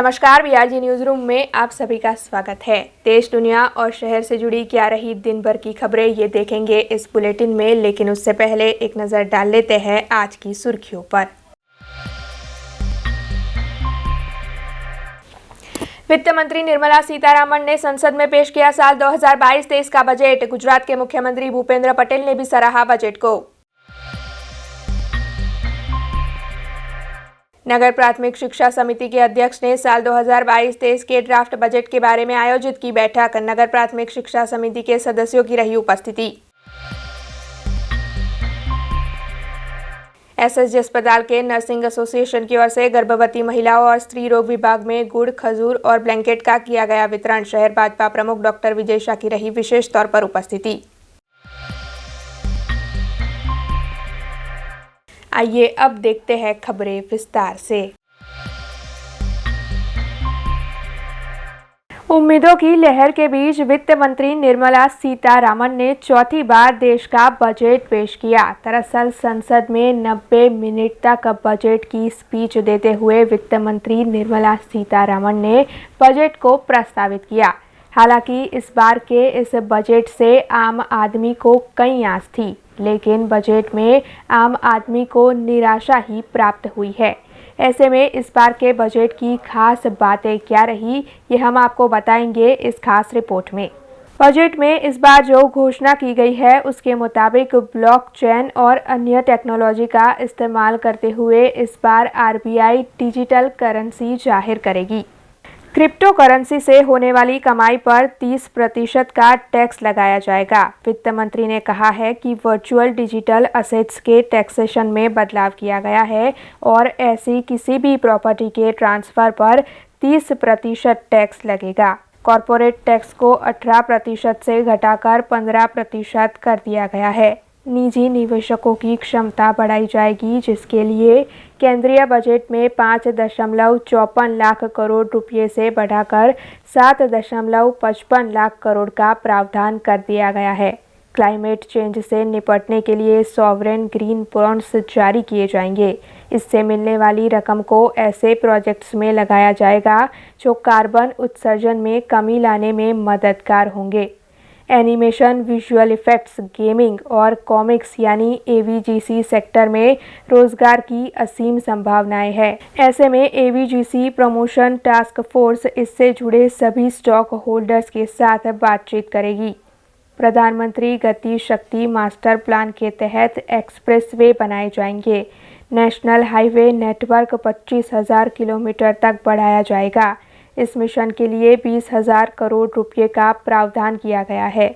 नमस्कार, BRG news room में आप सभी का स्वागत है। देश, दुनिया और शहर से जुड़ी क्या रही दिन भर की खबरें, ये देखेंगे इस बुलेटिन में। लेकिन उससे पहले एक नजर डाल लेते हैं आज की सुर्खियों पर। वित्त मंत्री निर्मला सीतारामन ने संसद में पेश किया साल 2022-23 का बजट। गुजरात के मुख्यमंत्री भूपेंद्र पटेल ने भी सराहा बजट को। नगर प्राथमिक शिक्षा समिति के अध्यक्ष ने साल 2022-23 के ड्राफ्ट बजट के बारे में आयोजित की बैठक। नगर प्राथमिक शिक्षा समिति के सदस्यों की रही उपस्थिति। एसएसजी अस्पताल के नर्सिंग एसोसिएशन की ओर से गर्भवती महिलाओं और स्त्री रोग विभाग में गुड़, खजूर और ब्लैंकेट का किया गया वितरण। शहर भाजपा प्रमुख डॉक्टर विजय शाह की रही विशेष तौर पर उपस्थिति। आइए अब देखते हैं खबरें विस्तार से। उम्मीदों की लहर के बीच वित्त मंत्री निर्मला सीतारामन ने चौथी बार देश का बजट पेश किया। दरअसल संसद में 90 मिनट तक बजट की स्पीच देते हुए वित्त मंत्री निर्मला सीतारामन ने बजट को प्रस्तावित किया। हालांकि इस बार के इस बजट से आम आदमी को कई आस थी, लेकिन बजट में आम आदमी को निराशा ही प्राप्त हुई है। ऐसे में इस बार के बजट की खास बातें क्या रही, ये हम आपको बताएंगे इस खास रिपोर्ट में। बजट में इस बार जो घोषणा की गई है उसके मुताबिक ब्लॉकचेन और अन्य टेक्नोलॉजी का इस्तेमाल करते हुए इस बार आरबीआई डिजिटल करेंसी जाहिर करेगी। क्रिप्टो करेंसी से होने वाली कमाई पर 30% का टैक्स लगाया जाएगा। वित्त मंत्री ने कहा है कि वर्चुअल डिजिटल असेट्स के टैक्सेशन में बदलाव किया गया है और ऐसी किसी भी प्रॉपर्टी के ट्रांसफर पर 30% टैक्स लगेगा। कॉरपोरेट टैक्स को 18% से घटाकर 15% कर दिया गया है। निजी निवेशकों की क्षमता बढ़ाई जाएगी, जिसके लिए केंद्रीय बजट में 5.54 लाख करोड़ रुपये से बढ़ाकर 7.55 लाख करोड़ का प्रावधान कर दिया गया है। क्लाइमेट चेंज से निपटने के लिए सॉवरेन ग्रीन बॉन्ड्स जारी किए जाएंगे। इससे मिलने वाली रकम को ऐसे प्रोजेक्ट्स में लगाया जाएगा जो कार्बन उत्सर्जन में कमी लाने में मददगार होंगे। एनिमेशन, विजुअल इफेक्ट्स, गेमिंग और कॉमिक्स यानी एवीजीसी सेक्टर में रोजगार की असीम संभावनाएं हैं। ऐसे में एवीजीसी प्रमोशन टास्क फोर्स इससे जुड़े सभी स्टॉक होल्डर्स के साथ बातचीत करेगी। प्रधानमंत्री गति शक्ति मास्टर प्लान के तहत एक्सप्रेसवे बनाए जाएंगे। नेशनल हाईवे नेटवर्क 25,000 किलोमीटर तक बढ़ाया जाएगा। इस मिशन के लिए 20,000 करोड़ रुपये का प्रावधान किया गया है।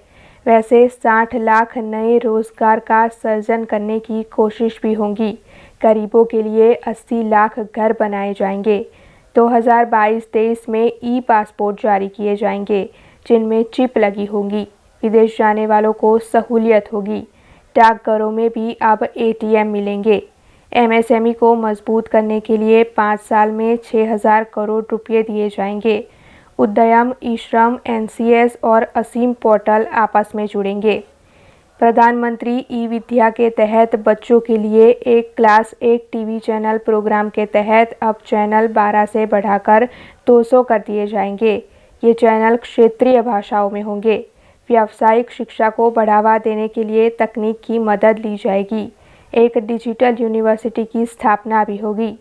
वैसे 60 लाख नए रोजगार का सृजन करने की कोशिश भी होगी। गरीबों के लिए 80 लाख घर बनाए जाएंगे। 2022-23 में ई पासपोर्ट जारी किए जाएंगे, जिनमें चिप लगी होगी। विदेश जाने वालों को सहूलियत होगी। डाकघरों में भी अब एटीएम मिलेंगे। एमएसएमई को मजबूत करने के लिए 5 साल में 6,000 करोड़ रुपये दिए जाएंगे। उद्यम, ई-श्रम, एनसीएस और असीम पोर्टल आपस में जुड़ेंगे। प्रधानमंत्री ई-विद्या के तहत बच्चों के लिए एक क्लास एक टीवी चैनल प्रोग्राम के तहत अब चैनल 12 से बढ़ाकर 200 कर दिए जाएंगे। ये चैनल क्षेत्रीय भाषाओं में होंगे। व्यावसायिक शिक्षा को बढ़ावा देने के लिए तकनीक की मदद ली जाएगी। एक डिजिटल यूनिवर्सिटी की स्थापना भी होगी।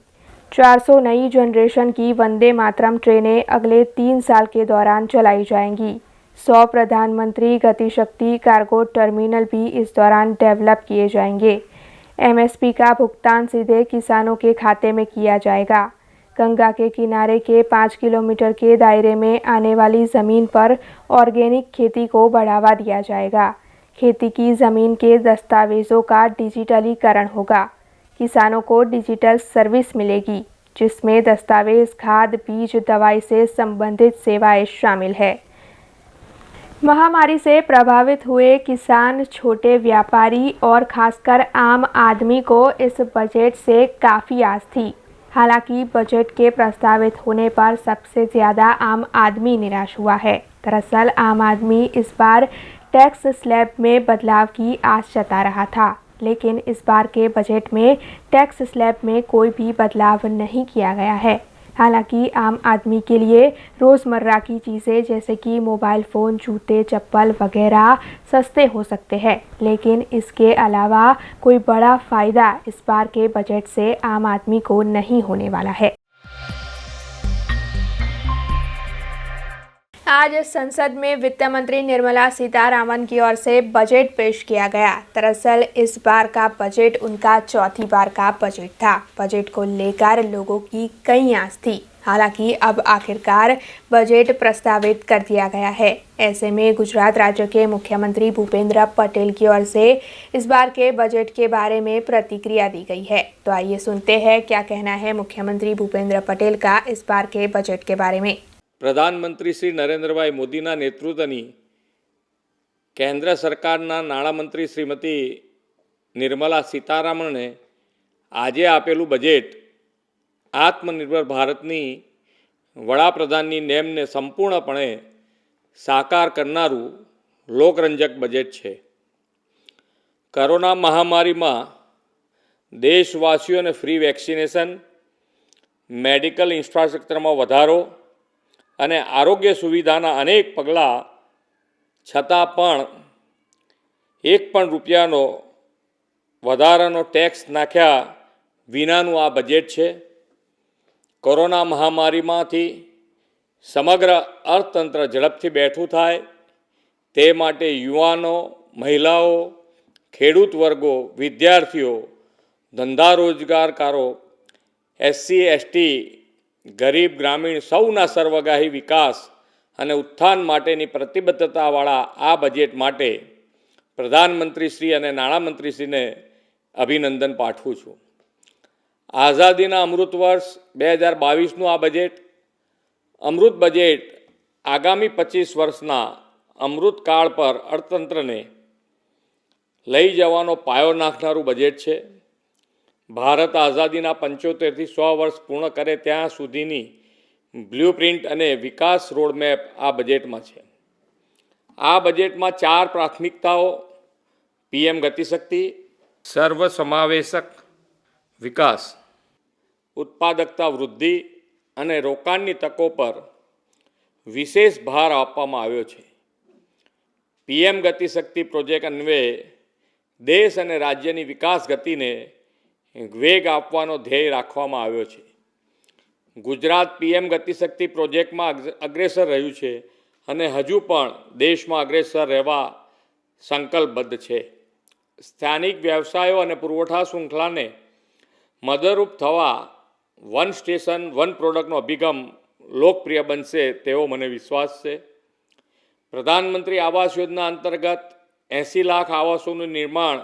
400 नई जनरेशन की वंदे मातरम ट्रेनें अगले 3 साल के दौरान चलाई जाएंगी। 100 प्रधानमंत्री गति शक्ति कार्गो टर्मिनल भी इस दौरान डेवलप किए जाएंगे। एमएसपी का भुगतान सीधे किसानों के खाते में किया जाएगा। गंगा के किनारे के 5 किलोमीटर के दायरे में आने वाली ज़मीन पर ऑर्गेनिक खेती को बढ़ावा दिया जाएगा। खेती की ज़मीन के दस्तावेज़ों का डिजिटलीकरण होगा। किसानों को डिजिटल सर्विस मिलेगी, जिसमें दस्तावेज, खाद, बीज, दवाई से संबंधित सेवाएं शामिल है। महामारी से प्रभावित हुए किसान, छोटे व्यापारी और खासकर आम आदमी को इस बजट से काफ़ी आस थी। हालांकि बजट के प्रस्तावित होने पर सबसे ज़्यादा आम आदमी निराश हुआ है। दरअसल आम आदमी इस बार टैक्स स्लैब में बदलाव की आस जता रहा था, लेकिन इस बार के बजट में टैक्स स्लैब में कोई भी बदलाव नहीं किया गया है। हालांकि आम आदमी के लिए रोज़मर्रा की चीज़ें जैसे कि मोबाइल फ़ोन, जूते, चप्पल वगैरह सस्ते हो सकते हैं, लेकिन इसके अलावा कोई बड़ा फ़ायदा इस बार के बजट से आम आदमी को नहीं होने वाला है। आज संसद में वित्त मंत्री निर्मला सीतारामन की ओर से बजट पेश किया गया। दरअसल इस बार का बजट उनका चौथी बार का बजट था। बजट को लेकर लोगों की कई आस थी। हालांकि अब आखिरकार बजट प्रस्तावित कर दिया गया है। ऐसे में गुजरात राज्य के मुख्यमंत्री भूपेंद्र पटेल की ओर से इस बार के बजट के बारे में प्रतिक्रिया दी गई है। तो आइए सुनते हैं क्या कहना है मुख्यमंत्री भूपेंद्र पटेल का इस बार के बजट के बारे में। પ્રધાનમંત્રી શ્રી નરેન્દ્રભાઈ મોદીના નેતૃત્વની કેન્દ્ર સરકારના નાણામંત્રી શ્રીમતી નિર્મલા સીતારામણે આજે આપેલું બજેટ આત્મનિર્ભર ભારતની વડાપ્રધાનની નેમને સંપૂર્ણપણે સાકાર કરનારું લોકરંજક બજેટ છે। કોરોના મહામારીમાં દેશવાસીઓને ફ્રી વેક્સિનેશન, મેડિકલ ઇન્ફ્રાસ્ટ્રક્ચરમાં વધારો અને આરોગ્ય સુવિધાના અનેક પગલાં છતાં પણ એક પણ રૂપિયાનો વધારાનો ટેક્સ નાખ્યા વિનાનું આ બજેટ છે। કોરોના મહામારીમાંથી સમગ્ર અર્થતંત્ર ઝડપથી બેઠું થાય તે માટે યુવાનો, મહિલાઓ, ખેડૂત વર્ગો, વિદ્યાર્થીઓ, ધંધા રોજગારકારો, SC, ST, ગરીબ ગ્રામીણ સૌના સર્વગાહી વિકાસ અને ઉત્થાન માટેની પ્રતિબદ્ધતાવાળા આ બજેટ માટે પ્રધાનમંત્રીશ્રી અને નાણામંત્રીશ્રીને અભિનંદન પાઠવું છું। આઝાદીના અમૃત વર્ષ 2022નું આ બજેટ અમૃત બજેટ આગામી 25 વર્ષના અમૃતકાળ પર અર્થતંત્રને લઈ જવાનો પાયો નાખનારું બજેટ છે। ભારત આઝાદીના 75થી 100 વર્ષ પૂર્ણ કરે ત્યાં સુધીની બ્લુપ્રિન્ટ અને વિકાસ રોડમેપ આ બજેટમાં છે। આ બજેટમાં 4 પ્રાથમિકતાઓ PM ગતિશક્તિ, સર્વસમાવેશક વિકાસ, ઉત્પાદકતા વૃદ્ધિ અને રોકાણની તકો પર વિશેષ ભાર આપવામાં આવ્યો છે। PM ગતિશક્તિ પ્રોજેક્ટ અન્વયે દેશ અને રાજ્યની વિકાસ ગતિને વેગ આપવાનો ધ્યેય રાખવામાં આવ્યો છે। ગુજરાત PM ગતિશક્તિ પ્રોજેક્ટમાં અગ્રેસર રહ્યું છે અને હજુ પણ દેશમાં અગ્રેસર રહેવા સંકલ્પબદ્ધ છે। સ્થાનિક વ્યવસાયો અને પુરવઠા શૃંખલાને મદદરૂપ થવા વન સ્ટેશન વન પ્રોડક્ટનો અભિગમ લોકપ્રિય બનશે તેવો મને વિશ્વાસ છે। પ્રધાનમંત્રી આવાસ યોજના અંતર્ગત 80 લાખ આવાસોનું નિર્માણ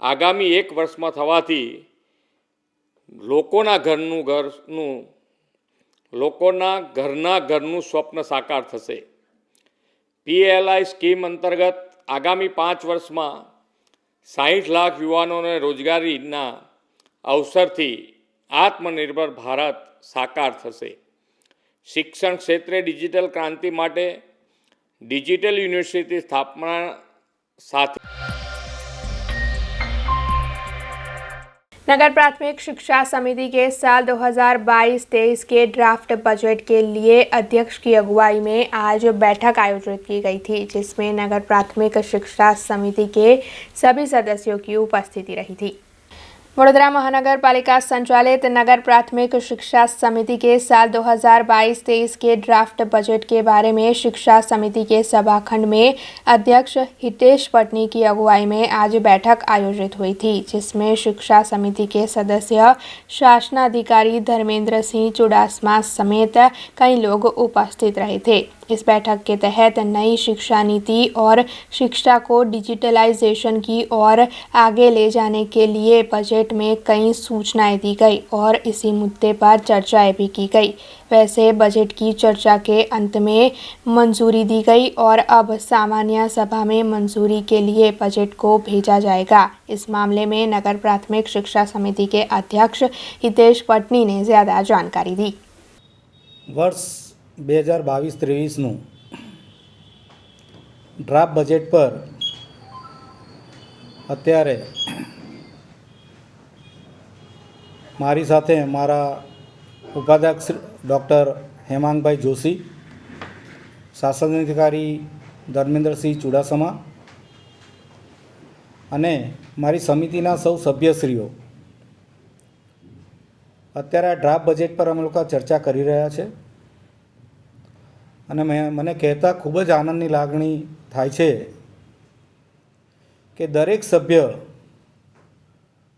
આગામી 1 વર્ષમાં થવાથી લોકોના ઘરનું સ્વપ્ન સાકાર થશે। PLI સ્કીમ અંતર્ગત આગામી 5 વર્ષમાં 60 લાખ યુવાનોને રોજગારીના અવસરથી આત્મનિર્ભર ભારત સાકાર થશે। શિક્ષણ ક્ષેત્રે ડિજિટલ ક્રાંતિ માટે ડિજિટલ યુનિવર્સિટી સ્થાપના સાથે नगर प्राथमिक शिक्षा समिति के साल 2022-23 के ड्राफ्ट बजट के लिए अध्यक्ष की अगुवाई में आज बैठक आयोजित की गई थी, जिसमें नगर प्राथमिक शिक्षा समिति के सभी सदस्यों की उपस्थिति रही थी। वडोदरा महानगर पालिका संचालित नगर प्राथमिक शिक्षा समिति के साल 2022-23 के ड्राफ्ट बजट के बारे में शिक्षा समिति के सभाखंड में अध्यक्ष हितेश पटनी की अगुवाई में आज बैठक आयोजित हुई थी, जिसमें शिक्षा समिति के सदस्य शासनाधिकारी धर्मेंद्र सिंह चुडासमा समेत कई लोग उपस्थित रहे थे। इस बैठक के तहत नई शिक्षा नीति और शिक्षा को डिजिटलाइजेशन की ओर आगे ले जाने के लिए बजट में कई सूचनाएं दी गई और इसी मुद्दे पर चर्चाएं भी की गई। वैसे बजट की चर्चा के अंत में मंजूरी दी गई और अब सामान्य सभा में मंजूरी के लिए बजट को भेजा जाएगा। इस मामले में नगर प्राथमिक शिक्षा समिति के अध्यक्ष हितेश पटनी ने ज़्यादा जानकारी दी। वर्ष 2022-23નું ડ્રાફ્ટ બજેટ પર અત્યારે મારી સાથે મારા ઉપાધ્યક્ષ ડૉક્ટર હેમાંગભાઈ જોશી, શાસન અધિકારી ધર્મેન્દ્રસિંહ ચુડાસમા અને મારી સમિતિના સૌ સભ્યશ્રીઓ અત્યારે આ ડ્રાફ્ટ બજેટ પર અમે લોકો ચર્ચા કરી રહ્યા છે અને મને કહેતા ખૂબ જ આનંદની લાગણી થાય છે કે દરેક સભ્ય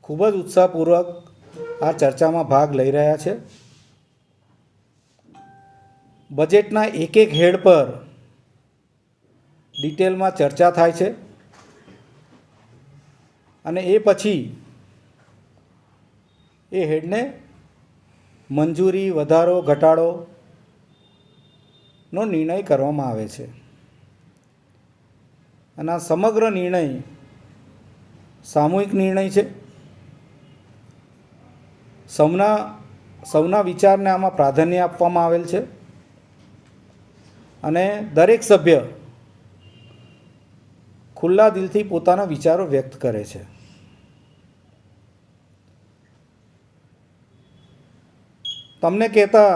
ખૂબ જ ઉત્સાહપૂર્વક આ ચર્ચામાં ભાગ લઈ રહ્યા છે. બજેટના એક એક હેડ પર ડિટેલમાં ચર્ચા થાય છે અને એ પછી એ હેડને મંજૂરી, વધારો, ઘટાડોનો નિર્ણય કરવામાં આવે છે અને આ સમગ્ર નિર્ણય સામૂહિક નિર્ણય છે. સૌના વિચારને આમાં પ્રાધાન્ય આપવામાં આવેલ છે અને દરેક સભ્ય ખુલ્લા દિલથી પોતાના વિચારો વ્યક્ત કરે છે. તમને કહેતા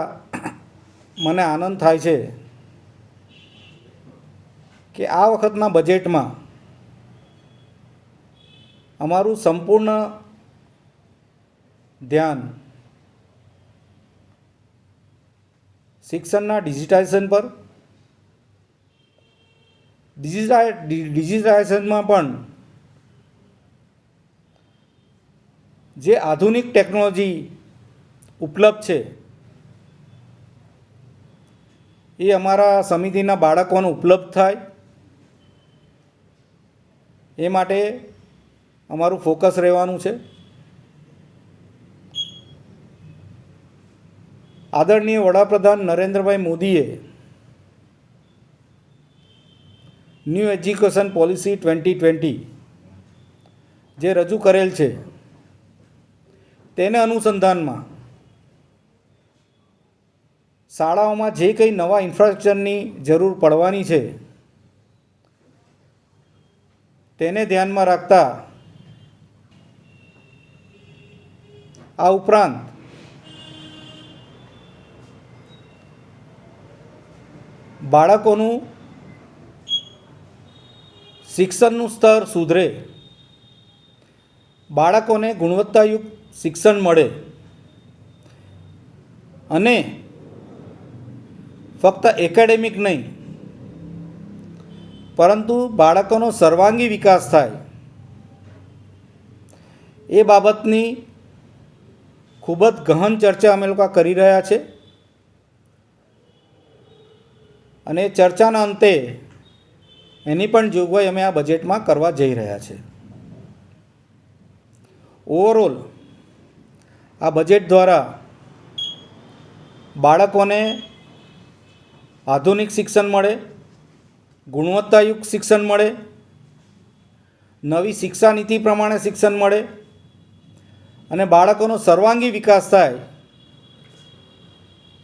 મને આનંદ થાય છે કે આ વખતના બજેટમાં અમારું સંપૂર્ણ ધ્યાન શિક્ષણના ડિજિટાઇઝેશન પર, ડિજિટાઇઝેશનમાં પણ જે આધુનિક ટેકનોલોજી ઉપલબ્ધ છે એ અમારા સમિતિના બાળકોને ઉપલબ્ધ થાય એ માટે અમારું ફોકસ રહેવાનું છે. આદરણીય વડાપ્રધાન નરેન્દ્રભાઈ મોદીએ ન્યૂ એજ્યુકેશન પોલિસી 2020 જે રજૂ કરેલ છે તેને અનુસંધાનમાં શાળાઓમાં જે કંઈ નવા ઇન્ફ્રાસ્ટ્રક્ચરની જરૂર પડવાની છે તેને ધ્યાનમાં રાખતા આ ઉપરાંત બાળકોનું શિક્ષણનું સ્તર સુધરે, બાળકોને ગુણવત્તાયુક્ત શિક્ષણ મળે અને ફક્ત એકેડેમિક નહીં પરંતુ બાળકોનો સર્વાંગી વિકાસ થાય એ બાબતની ખૂબ જ ગહન ચર્ચા અમે લોકો કરી રહ્યા છે અને ચર્ચાના અંતે એની પણ જોગવાઈ અમે આ બજેટમાં કરવા જઈ રહ્યા છે. ઓવરઓલ આ બજેટ દ્વારા બાળકોને આધુનિક શિક્ષણ મળે, ગુણવત્તાયુક્ત શિક્ષણ મળે, નવી શિક્ષા નીતિ પ્રમાણે શિક્ષણ મળે અને બાળકોનો સર્વાંગી વિકાસ થાય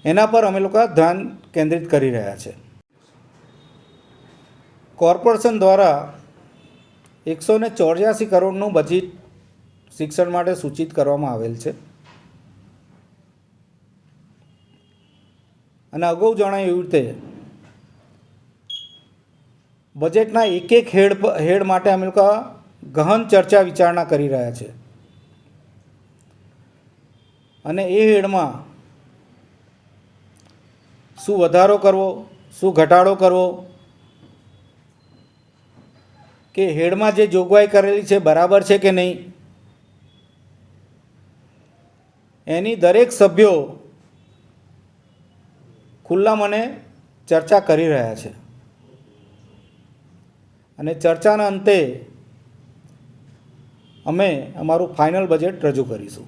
એના પર અમે લોકો ધ્યાન કેન્દ્રિત કરી રહ્યા છે. કોર્પોરેશન દ્વારા 184 કરોડનું બજેટ શિક્ષણ માટે સૂચિત કરવામાં આવેલ છે અને અગાઉ જણાવ્યું એવી રીતે બજેટના એક એક હેડ માટે અમે લોકો ગહન ચર્ચા વિચારણા કરી રહ્યા છે અને એ હેડમાં શું વધારો કરવો, શું ઘટાડો કરવો, કે હેડમાં જે જોગવાઈ કરેલી છે બરાબર છે કે નહીં, એની દરેક સભ્યો ખુલ્લા મને ચર્ચા કરી રહ્યા છે અને ચર્ચાના અંતે અમે અમારું ફાઇનલ બજેટ રજૂ કરીશું.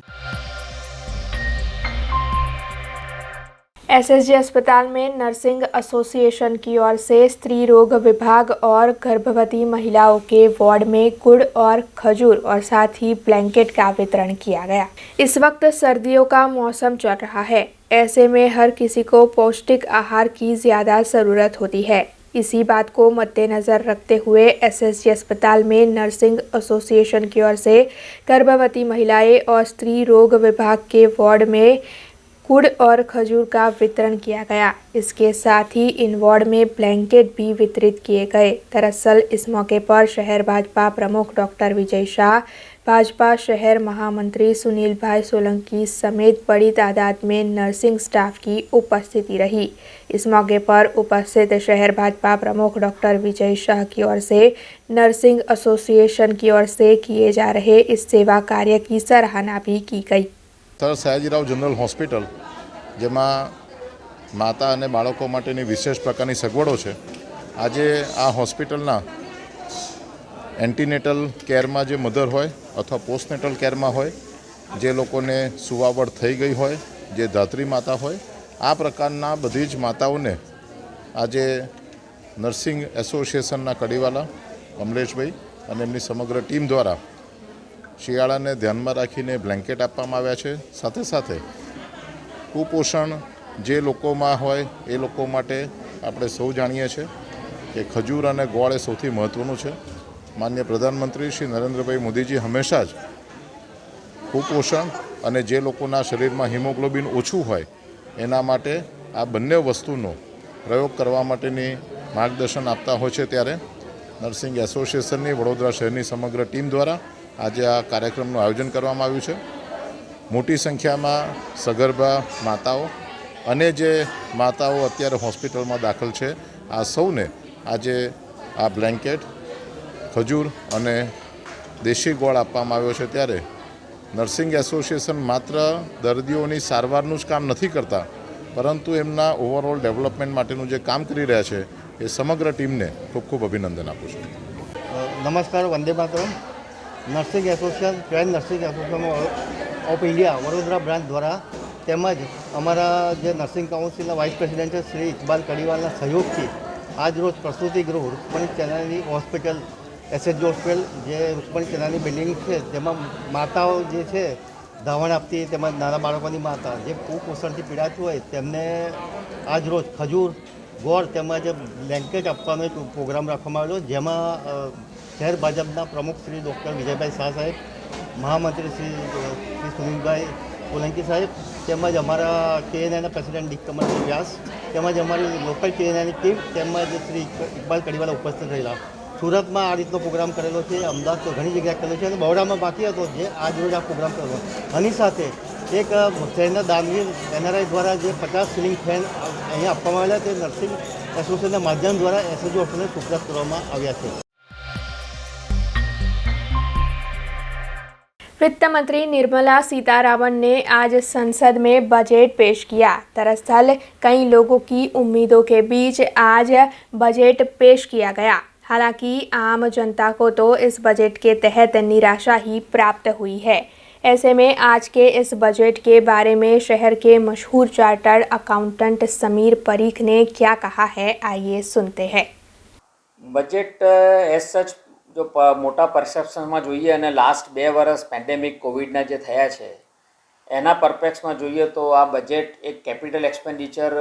एसएसजी अस्पताल में नर्सिंग एसोसिएशन की ओर से स्त्री रोग विभाग और गर्भवती महिलाओं के वार्ड में गुड़ और खजूर और साथ ही ब्लैंकेट का वितरण किया गया. इस वक्त सर्दियों का मौसम चल रहा है, ऐसे में हर किसी को पौष्टिक आहार की ज़्यादा ज़रूरत होती है. इसी बात को मद्देनज़र रखते हुए एसएसजी अस्पताल में नर्सिंग एसोसिएशन की ओर से गर्भवती महिलाएं और स्त्री रोग विभाग के वार्ड में गुड़ और खजूर का वितरण किया गया। इसके साथ ही इन वार्ड में ब्लैंकेट भी वितरित किए गए। दरअसल इस मौके पर शहर भाजपा प्रमुख डॉक्टर विजय शाह, भाजपा शहर महामंत्री सुनील भाई सोलंकी समेत बड़ी तादाद में नर्सिंग स्टाफ की उपस्थिति रही। इस मौके पर उपस्थित शहर भाजपा प्रमुख डॉक्टर विजय शाह की ओर से नर्सिंग एसोसिएशन की ओर से किए जा रहे इस सेवा कार्य की सराहना भी की गई। સર સયાજીરાવ જનરલ હોસ્પિટલ જેમાં માતા અને બાળકો માટેની વિશેષ પ્રકારની સગવડો છે. આજે આ હોસ્પિટલના એન્ટીનેટલ કેરમાં જે મધર હોય અથવા પોસ્ટનેટલ કેરમાં હોય, જે લોકોને સુવાવડ થઈ ગઈ હોય, જે ધાત્રી માતા હોય, આ પ્રકારના બધી જ માતાઓને આજે નર્સિંગ એસોસિએશનના કડીવાલા કમલેશભાઈ અને એમની સમગ્ર ટીમ દ્વારા શિયાળાને ધ્યાનમાં રાખીને બ્લેન્કેટ આપવામાં આવ્યા છે. સાથે સાથે કુપોષણ જે લોકોમાં હોય એ લોકો માટે આપણે સૌ જાણીએ છીએ કે ખજૂર અને ગોળ એ સૌથી મહત્ત્વનું છે. માનનીય પ્રધાનમંત્રી શ્રી નરેન્દ્રભાઈ મોદીજી હંમેશા જ કુપોષણ અને જે લોકોના શરીરમાં હિમોગ્લોબિન ઓછું હોય એના માટે આ બંને વસ્તુનો પ્રયોગ કરવા માટેની માર્ગદર્શન આપતા હોય છે. ત્યારે નર્સિંગ એસોસિએશનની વડોદરા શહેરની સમગ્ર ટીમ દ્વારા આજે આ કાર્યક્રમનું આયોજન કરવામાં આવ્યું છે. મોટી સંખ્યામાં સગર્ભા માતાઓ અને જે માતાઓ અત્યારે હોસ્પિટલમાં દાખલ છે, આ સૌને આજે આ બ્લેન્કેટ, ખજૂર અને દેશી ગોળ આપવામાં આવ્યો છે. ત્યારે નર્સિંગ એસોસિએશન માત્ર દર્દીઓની સારવારનું જ કામ નથી કરતા, પરંતુ એમના ઓવરઓલ ડેવલપમેન્ટ માટેનું જે કામ કરી રહ્યા છે એ સમગ્ર ટીમને ખૂબ ખૂબ અભિનંદન આપું છું. નમસ્કાર, વંદે માતરમ. Nursing association joint nursing association of India Vadodara branch દ્વારા તેમજ અમારા જે નર્સિંગ કાઉન્સિલના વાઇસ પ્રેસિડેન્ટ છે શ્રી ઇકબાલ કડીવાલના સહયોગથી આજરોજ પ્રસૂતિ ગૃહ રૂકમણી ચેનાની હોસ્પિટલ એસએચજી હોસ્પિટલ જે રૂકમણી ચેનાની બિલ્ડિંગ છે તેમાં માતાઓ જે છે ધાવણ આપતી તેમજ નાના બાળકોની માતા જે કુપોષણથી પીડાતું હોય તેમને આજરોજ ખજૂર, ગોળ તેમજ બ્લેન્કેટ આપવાનો એક પ્રોગ્રામ રાખવામાં આવેલો, જેમાં શહેર ભાજપના પ્રમુખ શ્રી ડૉક્ટર વિજયભાઈ શાહ સાહેબ, મહામંત્રી શ્રી સુનિલભાઈ સોલંકી સાહેબ તેમજ અમારા કેએનઆઈના પ્રેસિડેન્ટ ડી કમલભાઈ વ્યાસ તેમજ અમારી લોકલ કેએનઆઈની ટીમ તેમજ શ્રી ઇકબાલ કડીવાલા ઉપસ્થિત રહેલા. સુરતમાં આ રીતનો પ્રોગ્રામ કરેલો છે, અમદાવાદ તો ઘણી જગ્યાએ કરેલો છે અને બરોડામાં બાકી હતો જે આજ રોજ આ પ્રોગ્રામ કરેલો. આની સાથે એક શહેરના દાનવીર એનઆરઆઈ દ્વારા જે 50 સીલિંગ ફેન અહીંયા આપવામાં આવેલા તે નર્સિંગ એસોસિએશનના માધ્યમ દ્વારા એસએચજી હોસ્પિટલને સુપ્રત કરવામાં આવ્યા છે. वित्त मंत्री निर्मला सीतारामन ने आज संसद में बजट पेश किया। दरअसल कई लोगों की उम्मीदों के बीच आज बजट पेश किया गया। हालांकि आम जनता को तो इस बजट के तहत निराशा ही प्राप्त हुई है। ऐसे में आज के इस बजट के बारे में शहर के मशहूर चार्टर्ड अकाउंटेंट समीर परीख ने क्या कहा है, आइए सुनते हैं। बजेट एज सच जो मोटा परसेप्शનમાં જોઈએ અને લાસ્ટ 2 વર્ષ પેન્ડેમિક કોવિડના જે થયા છે એના પરપેક્સમાં જોઈએ તો આ બજેટ એક કેપિટલ એક્સપેન્ડિચર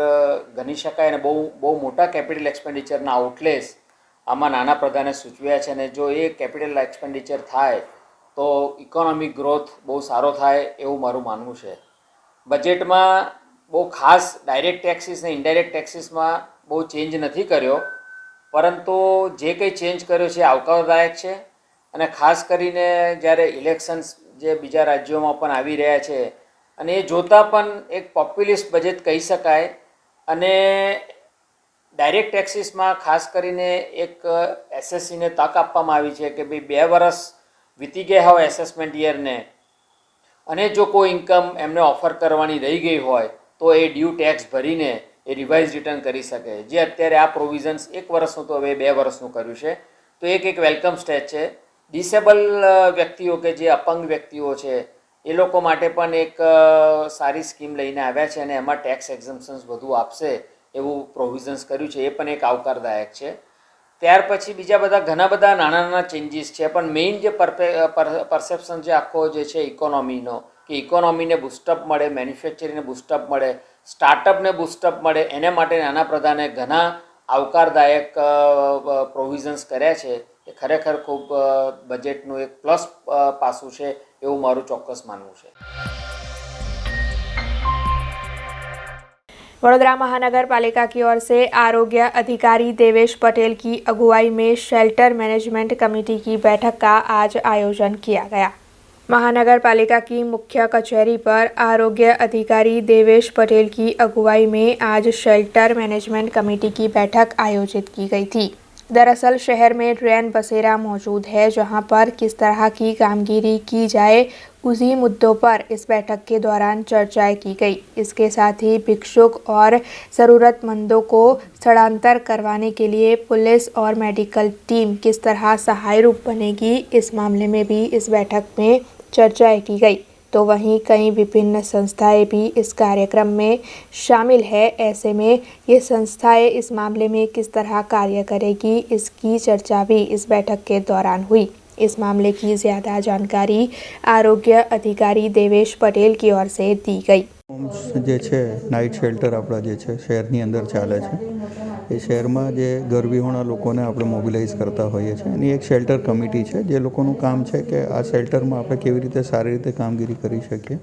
ગણી શકાય અને બહુ મોટા કેપિટલ એક્સપેન્ડિચરના આઉટલેસ આમાં નાના પ્રધાને સૂચવ્યા છે. અને જો એ કેપિટલ એક્સપેન્ડિચર થાય તો ઇકોનોમિક ગ્રોથ બહુ સારો થાય એવું મારું માનવું છે. બજેટમાં બહુ ખાસ ડાયરેક્ટ ટેક્સીસ ને ઇનડાયરેક્ટ ટેક્સીસમાં બહુ ચેન્જ નથી કર્યો, પરંતુ જે કંઈ ચેન્જ કર્યો છે આવકારદાયક છે. અને ખાસ કરીને જ્યારે ઇલેક્શન્સ જે બીજા રાજ્યોમાં પણ આવી રહ્યા છે અને એ જોતાં પણ એક પોપ્યુલિસ્ટ બજેટ કહી શકાય. અને ડાયરેક્ટ ટેક્સીસમાં ખાસ કરીને એક એસએસસીને તક આપવામાં આવી છે કે ભાઈ 2 વર્ષ વીતી ગયા હોય એસેસમેન્ટ યરને અને જો કોઈ ઇન્કમ એમને ઓફર કરવાની રહી ગઈ હોય તો એ ડ્યુ ટેક્સ ભરીને એ રિવાઇઝ રિટર્ન કરી શકે. જે અત્યારે આ પ્રોવિઝન્સ 1 વર્ષનું તો હવે 2 વર્ષનું કર્યું છે, તો એક વેલકમ સ્ટેપ છે. ડિસેબલ વ્યક્તિઓ કે જે અપંગ વ્યક્તિઓ છે એ લોકો માટે પણ એક સારી સ્કીમ લઈને આવ્યા છે અને એમાં ટેક્સ એક્ઝમ્પશન્સ બધું આપશે એવું પ્રોવિઝન્સ કર્યું છે, એ પણ એક આવકારદાયક છે. ત્યાર પછી બીજા બધા ઘણા બધા નાના ચેન્જીસ છે, પણ મેઇન જે પરસેપ્શન જે આખો જે છે ઇકોનોમીનો કે ઇકોનોમીને બૂસ્ટઅપ મળે, મેન્યુફેક્ચરિંગને બૂસ્ટઅપ મળે, સ્ટાર્ટઅપને બૂસ્ટઅપ મળે, એને માટે નાના પ્રધાને ઘણા આવકારદાયક પ્રોવિઝન્સ કર્યા છે. એ ખરેખર ખૂબ બજેટનું એક પ્લસ પાસું છે એવું મારું ચોક્કસ માનવું છે. वडोदरा महानगर पालिका की ओर से आरोग्य अधिकारी देवेश पटेल की अगुवाई में शेल्टर मैनेजमेंट कमेटी की बैठक का आज आयोजन किया गया। महानगर पालिका की मुख्य कचहरी पर आरोग्य अधिकारी देवेश पटेल की अगुवाई में आज शेल्टर मैनेजमेंट कमेटी की बैठक आयोजित की गई थी। दरअसल शहर में रैन बसेरा मौजूद है, जहां पर किस तरह की कामगिरी की जाए उसी मुद्दों पर इस बैठक के दौरान चर्चाएं की गई। इसके साथ ही भिक्षुक और ज़रूरतमंदों को स्थलांतर करवाने के लिए पुलिस और मेडिकल टीम किस तरह सहाय रूप बनेगी, इस मामले में भी इस बैठक में चर्चाएं की गई। तो वहीं कई विभिन्न संस्थाएं भी इस कार्यक्रम में शामिल है। ऐसे में ये संस्थाएं इस मामले में किस तरह कार्य करेगी, इसकी चर्चा भी इस बैठक के दौरान हुई। इस मामले की ज़्यादा जानकारी आरोग्य अधिकारी देवेश पटेल की ओर से दी गई। હોમ્સ જે છે નાઇટ શેલ્ટર આપણા જે છે શહેરની અંદર ચાલે છે, એ શહેરમાં જે ગરવીહોણા લોકોને આપણે મોબિલાઇઝ કરતા હોઈએ છીએ એની એક શેલ્ટર કમિટી છે, જે લોકોનું કામ છે કે આ શેલ્ટરમાં આપણે કેવી રીતે સારી રીતે કામગીરી કરી શકીએ,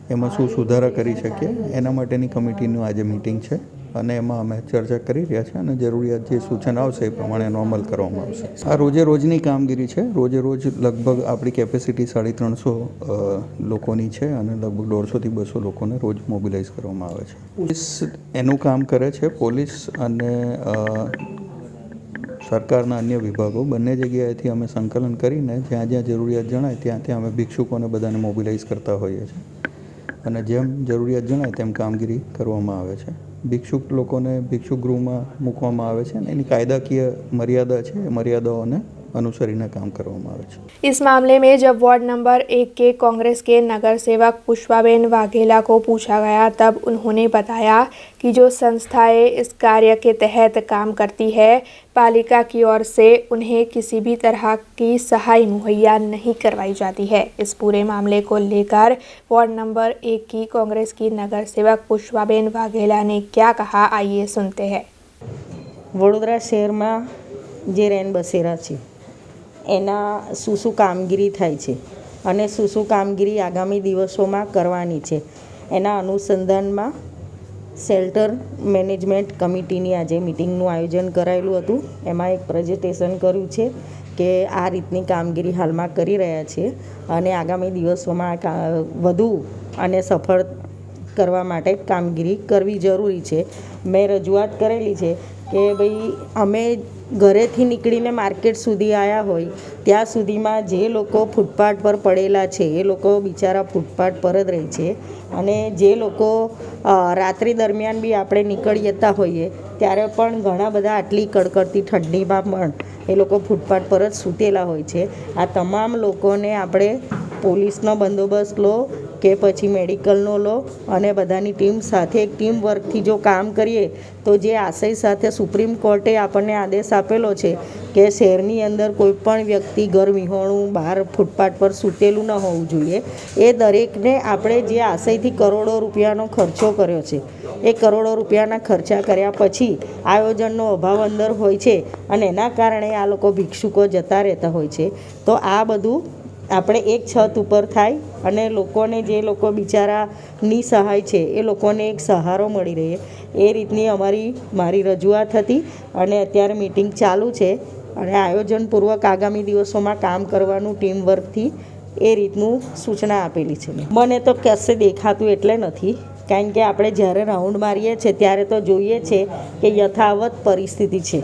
એમાં શું સુધારા કરી શકીએ, એના માટેની કમિટીનું આજે મિટિંગ છે અને એમાં અમે ચર્ચા કરી રહ્યા છીએ અને જરૂરિયાત જે સૂચન આવશે એ પ્રમાણે એનો અમલ કરવામાં આવશે. આ રોજે રોજની કામગીરી છે. રોજે રોજ લગભગ આપણી કેપેસિટી 350 લોકોની છે અને લગભગ 150થી 200 લોકોને રોજ મોબિલાઇઝ કરવામાં આવે છે. પોલીસ એનું કામ કરે છે. પોલીસ અને સરકારના અન્ય વિભાગો બંને જગ્યાએથી અમે સંકલન કરીને જ્યાં જ્યાં જરૂરિયાત જણાય ત્યાં ત્યાં અમે ભિક્ષુકોને બધાને મોબિલાઇઝ કરતા હોઈએ છીએ અને જેમ જરૂરિયાત જણાય તેમ કામગીરી કરવામાં આવે છે. ભિક્ષુક લોકોને ભિક્ષુક ગૃહમાં મૂકવામાં આવે છે અને એની કાયદાકીય મર્યાદા છે, એ મર્યાદાઓને अनुसरीने काम करवामां आवे छे। इस मामले में जब वार्ड नंबर 1 के कांग्रेस के नगर सेवक पुष्पाबेन वाघेला को पूछा गया, तब उन्होंने बताया कि जो संस्थाएं इस कार्य के तहत काम करती है, पालिका की ओर से उन्हें किसी भी तरह की सहाय मुहैया नहीं करवाई जाती है। इस पूरे मामले को लेकर वार्ड नंबर 1 की कांग्रेस की नगर सेवक पुष्पाबेन वाघेला ने क्या कहा, आइए सुनते हैं। वडोदरा शहर में जे रेन बसेरा है एना શું કામગીરી થાય છે અને શું કામગીરી આગામી દિવસોમાં કરવાની છે, એના અનુસંધાનમાં શેલ્ટર મેનેજમેન્ટ કમિટીની આજે મિટિંગનું આયોજન કરાયેલું હતું. એમાં એક પ્રેઝન્ટેશન કર્યું છે કે આ રીતની કામગીરી હાલમાં કરી રહ્યા છે અને આગામી દિવસોમાં વધુ અને સફળ કરવા માટે કામગીરી કરવી જરૂરી છે. મેં રજૂઆત કરેલી છે કે ભાઈ અમે ઘરેથી નીકળીને માર્કેટ સુધી આવ્યા હોય ત્યાં સુધીમાં જે લોકો ફૂટપાથ પર પડેલા છે એ લોકો બિચારા ફૂટપાથ પર જ રહે છે અને જે લોકો રાત્રિ દરમિયાન બી આપણે નીકળી જતા હોઈએ ત્યારે પણ ઘણા બધા આટલી કડકડતી ઠંડીમાં પણ એ લોકો ફૂટપાથ પર જ સૂતેલા હોય છે. આ તમામ લોકોને આપણે પોલીસનો બંદોબસ્ત લો કે પછી મેડિકલનો લો અને બધાની ટીમ સાથે એક ટીમ વર્કથી જો કામ કરીએ તો જે આશય સાથે સુપ્રીમ કોર્ટે આપણને આદેશ આપેલો છે કે શહેરની અંદર કોઈ પણ વ્યક્તિ ઘર વિહોણું બહાર ફૂટપાથ પર સૂતેલું ન હોવું જોઈએ, એ દરેકને આપણે જે આશયથી કરોડો રૂપિયાનો ખર્ચો કર્યો છે એ કરોડો રૂપિયાના ખર્ચા કર્યા પછી આયોજનનો અભાવ અંદર હોય છે અને એના કારણે આ લોકો ભિક્ષુકો જતા રહેતા હોય છે. તો આ બધું આપણે એક છત ઉપર થાય અને લોકોને જે લોકો બિચારાની સહાય છે એ લોકોને એક સહારો મળી રહે, એ રીતની મારી રજૂઆત હતી અને અત્યારે મિટિંગ ચાલુ છે અને આયોજનપૂર્વક આગામી દિવસોમાં કામ કરવાનું ટીમ વર્કથી એ રીતનું સૂચના આપેલી છે. મને તો કશે દેખાતું એટલે નથી, કારણ કે આપણે જ્યારે રાઉન્ડ મારીએ છીએ ત્યારે તો જોઈએ છે કે યથાવત પરિસ્થિતિ છે.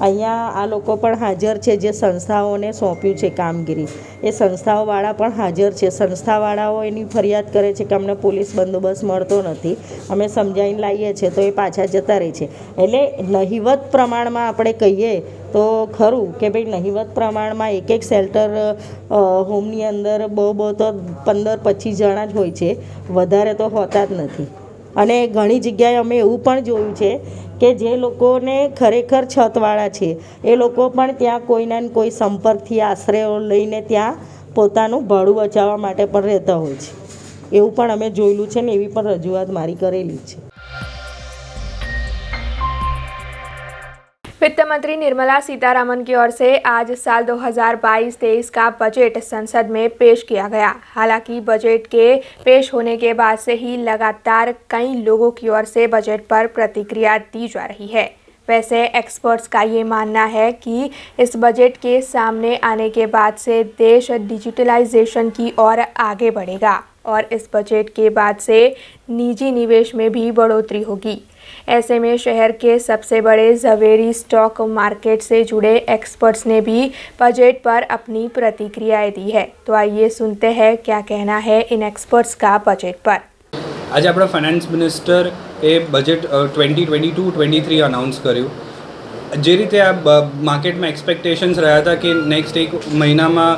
અહીંયા આ લોકો પણ હાજર છે જે સંસ્થાઓને સોંપ્યું છે કામગીરી, એ સંસ્થાઓવાળા પણ હાજર છે. સંસ્થાવાળાઓ એની ફરિયાદ કરે છે કે અમને પોલીસ બંદોબસ્ત મળતો નથી, અમે સમજાવીને લાવીએ છીએ તો એ પાછા જતા રહે છે. એટલે નહિવત પ્રમાણમાં આપણે કહીએ તો ખરું કે ભાઈ નહિવત પ્રમાણમાં એક શેલ્ટર હોમની અંદર બહુ તો 15-25 જણા જ હોય છે, વધારે તો હોતા જ નથી. અને ઘણી જગ્યાએ અમે એવું પણ જોયું છે કે જે લોકોને ખરેખર છતવાળા છે એ લોકો પણ ત્યાં કોઈના ને કોઈ સંપર્કથી આશ્રય લઈને ત્યાં પોતાનું ભાડું બચાવવા માટે પણ રહેતા હોય છે. એવું પણ અમે જોયેલું છે ને એવી પણ રજૂઆત મારી કરેલી છે. वित्त मंत्री निर्मला सीतारमण की ओर से आज साल 2022-23 का बजट संसद में पेश किया गया। हालांकि बजट के पेश होने के बाद से ही लगातार कई लोगों की ओर से बजट पर प्रतिक्रिया दी जा रही है। वैसे एक्सपर्ट्स का ये मानना है कि इस बजट के सामने आने के बाद से देश डिजिटलाइजेशन की ओर आगे बढ़ेगा और इस बजट के बाद से निजी निवेश में भी बढ़ोतरी होगी। ऐसे में शहर के सबसे बड़े ज़वेरी स्टॉक मार्केट से जुड़े एक्सपर्ट्स ने भी बजट पर अपनी प्रतिक्रियाएं दी है। तो आइए सुनते हैं क्या कहना है इन एक्सपर्ट्स का बजट पर। आज अपना फाइनेंस मिनिस्टर ए बजेट 2022-23 अनाउंस કર્યું। જે રીતે આ માર્કેટમાં એક્સપેક્ટેશન્સ રહ્યા હતા કે નેક્સ્ટ એક મહિનામાં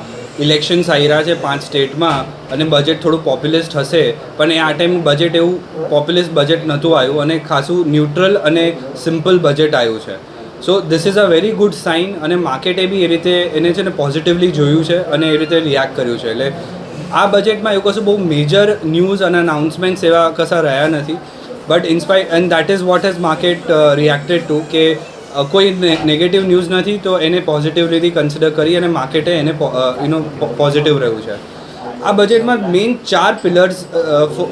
ઇલેક્શન્સ આવી રહ્યા છે 5 સ્ટેટમાં અને બજેટ થોડું પોપ્યુલિસ્ટ હશે, પણ આ ટાઈમ બજેટ એવું પોપ્યુલિસ્ટ બજેટ નહોતું આવ્યું અને ખાસું ન્યુટ્રલ અને સિમ્પલ બજેટ આવ્યું છે। So this is a very good sign અને માર્કેટે બી એ રીતે એને છે ને પોઝિટિવલી જોયું છે અને એ રીતે રિએક્ટ કર્યું છે। એટલે આ બજેટમાં એવું કશું બહુ મેજર ન્યૂઝ અને અનાઉન્સમેન્ટ્સ એવા કશા રહ્યા નથી, but inspire and that is what has market reacted to કે કોઈ નેગેટિવ ન્યૂઝ નથી તો એને પોઝિટિવલી કન્સિડર કરી અને માર્કેટે એને પોઝિટિવ રહ્યું છે। આ બજેટમાં મેઇન 4 પિલર્સ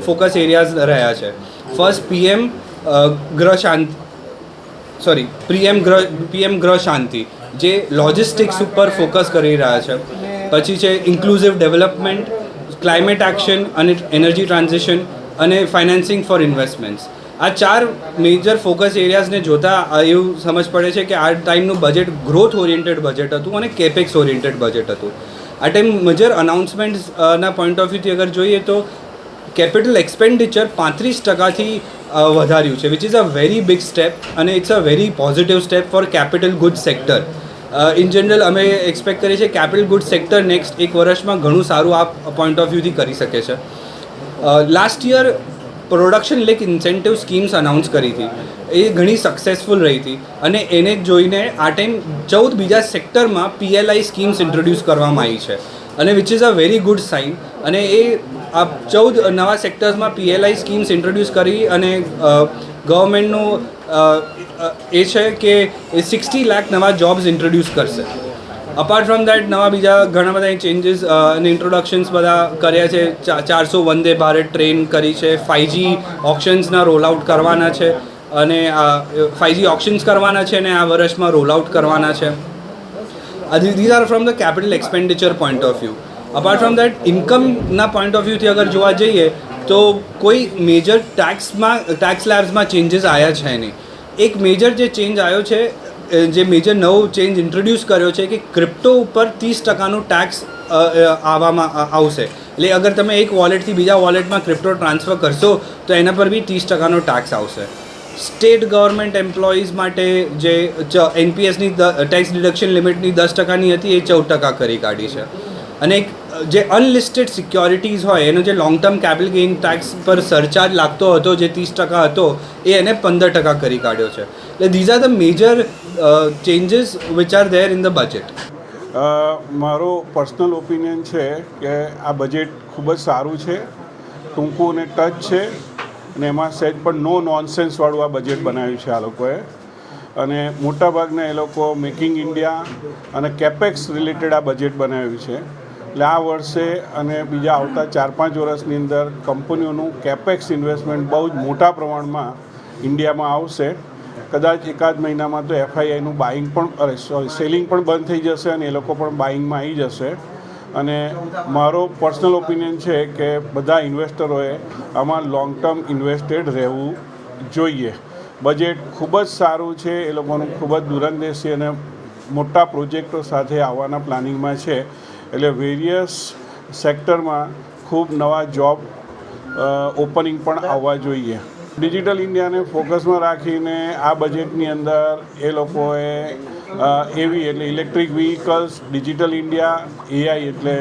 ફોકસ એરિયાઝ રહ્યા છે। ફર્સ્ટ પીએમ ગૃહ શાંતિ જે લોજિસ્ટિક્સ ઉપર ફોકસ કરી રહ્યા છે। પછી છે ઇન્ક્લુઝિવ ડેવલપમેન્ટ, ક્લાઇમેટ એક્શન અને એનર્જી ટ્રાન્ઝિશન અને ફાઇનાન્સિંગ ફોર ઇન્વેસ્ટમેન્ટ્સ। આ 4 મેજર ફોકસ એરિયાઝને જોતાં એવું સમજ પડે છે કે આ ટાઈમનું બજેટ ગ્રોથ ઓરિએન્ટેડ બજેટ હતું અને કેપેક્સ ઓરિએન્ટેડ બજેટ હતું। આ ટાઈમ મેજર અનાઉન્સમેન્ટ્સના પોઈન્ટ ઓફ વ્યૂથી અગર જોઈએ તો કેપિટલ એક્સપેન્ડિચર 35%થી વધાર્યું છે, which is a very big step અને it's a very positive step for capital goods sector. In general અમે એક્સપેક્ટ કરીએ છીએ કેપિટલ ગુડ્સ સેક્ટર નેક્સ્ટ એક વર્ષમાં ઘણું સારું આ પોઈન્ટ ઓફ વ્યૂથી કરી શકે છે। Last year production link incentive schemes announce કરી હતી, એ ઘણી સક્સેસફુલ રહી હતી અને એને જોઈને આ ટાઈમ 14 બીજા સેક્ટરમાં PLI સ્કીમ્સ ઇન્ટ્રોડ્યુસ કરવામાં આવી છે અને which is a very good sign. અને એ આ 14 નવા સેક્ટર્સમાં PLI સ્કીમ્સ ઇન્ટ્રોડ્યુસ કરી અને ગવર્મેન્ટનું એ છે કે એ 60 લાખ નવા જોબ્સ ઇન્ટ્રોડ્યુસ કરશે। અપાર્ટ ફ્રોમ દેટ નવા બીજા ઘણા બધા ચેન્જીસ અને ઇન્ટ્રોડક્શન્સ બધા કર્યા છે। 400 વંદે ભારત ટ્રેન કરી છે, 5G ઓપ્શન્સના રોલ આઉટ કરવાના છે અને 5G ઓપ્શન્સ કરવાના છે અને આ વર્ષમાં રોલ આઉટ કરવાના છે। these are from the capital expenditure point of view. Apart from that ઇન્કમના પોઈન્ટ ઓફ વ્યૂથી અગર જોવા જઈએ તો કોઈ મેજર ટેક્સ સ્લેબ્સમાં ચેન્જીસ આવ્યા છે નહીં। એક મેજર જે ચેન્જ આવ્યો છે, જે મેજર નવો ચેન્જ ઇન્ટ્રોડ્યુસ કર્યો છે કે ક્રિપ્ટો ઉપર 30%નું ટેક્સ આવવામાં આવશે। એટલે અગર તમે એક વોલેટથી બીજા વોલેટમાં ક્રિપ્ટો ટ્રાન્સફર કરશો તો એના પર બી 30%નો ટેક્સ આવશે। સ્ટેટ ગવર્મેન્ટ એમ્પ્લોઈઝ માટે જે NPSની ટેક્સ ડિડક્શન લિમિટની 10%ની હતી એ 14% કરી કાઢી છે અને જે અનલિસ્ટેડ સિક્યોરિટીઝ હોય એનો જે long term capital gain tax પર સરચાર્જ લાગતો હતો જે 30% હતો એ એને 15% કરી કાઢ્યો છે। એટલે these are the major changes which are there in the budget. મારો પર્સનલ ઓપિનિયન છે કે આ બજેટ ખૂબ જ સારું છે, ટૂંકું અને ટચ છે અને એમાં સહેજ પણ નો નોનસેન્સવાળું આ બજેટ બનાવ્યું છે આ લોકોએ અને મોટાભાગના એ લોકો મેકિંગ ઇન્ડિયા અને કેપેક્સ રિલેટેડ આ બજેટ બનાવ્યું છે। એટલે આ વર્ષે અને બીજા આવતા 4-5 વર્ષની અંદર કંપનીઓનું કેપેક્સ ઇન્વેસ્ટમેન્ટ બહુ જ મોટા પ્રમાણમાં ઇન્ડિયામાં આવશે। કદાચ એકાદ મહિનામાં તો FIIનું બાઇંગ પણ સેલિંગ પણ બંધ થઈ જશે અને એ લોકો પણ બાઇંગમાં આવી જશે અને મારો પર્સનલ ઓપિનિયન છે કે બધા ઇન્વેસ્ટરોએ આમાં લોંગ ટર્મ ઇન્વેસ્ટેડ રહેવું જોઈએ। બજેટ ખૂબ જ સારું છે, એ લોકોનું ખૂબ જ દૂરંદેશી અને મોટા પ્રોજેક્ટો સાથે આવવાના પ્લાનિંગમાં છે। એટલે વેરિયસ સેક્ટરમાં ખૂબ નવા જોબ ઓપનિંગ પણ આવવા જોઈએ। ડિજિટલ ઇન્ડિયાને ફોકસમાં રાખીને આ બજેટની અંદર એ લોકોએ એવી એટલે electric vehicles, digital India, AI એટલે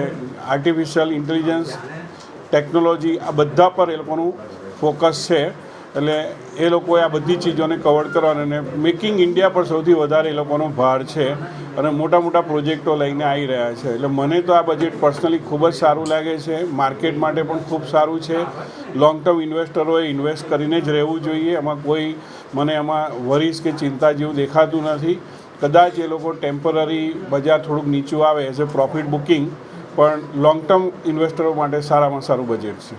આર્ટિફિશિયલ ઇન્ટેલિજન્સ ટેકનોલોજી, આ બધા પર એ લોકોનું ફોકસ છે એટલે એ લોકોએ આ બધી ચીજોને કવર કરવાના અને મેકિંગ ઇન્ડિયા પર સૌથી વધારે એ લોકોનો ભાર છે અને મોટા મોટા પ્રોજેક્ટો લઈને આવી રહ્યા છે. એટલે મને તો આ બજેટ પર્સનલી ખૂબ જ સારું લાગે છે. માર્કેટ માટે પણ ખૂબ સારું છે. લોંગ ટર્મ ઇન્વેસ્ટરોએ ઇન્વેસ્ટ કરીને જ રહેવું જોઈએ. એમાં કોઈ મને એમાં વરીસ કે ચિંતા જેવું દેખાતું નથી. કદાચ એ લોકો ટેમ્પરરી બજાર થોડુંક નીચું આવે એઝ એ પ્રોફિટ બુકિંગ, પણ લોંગ ટર્મ ઇન્વેસ્ટરો માટે સારામાં સારું બજેટ છે.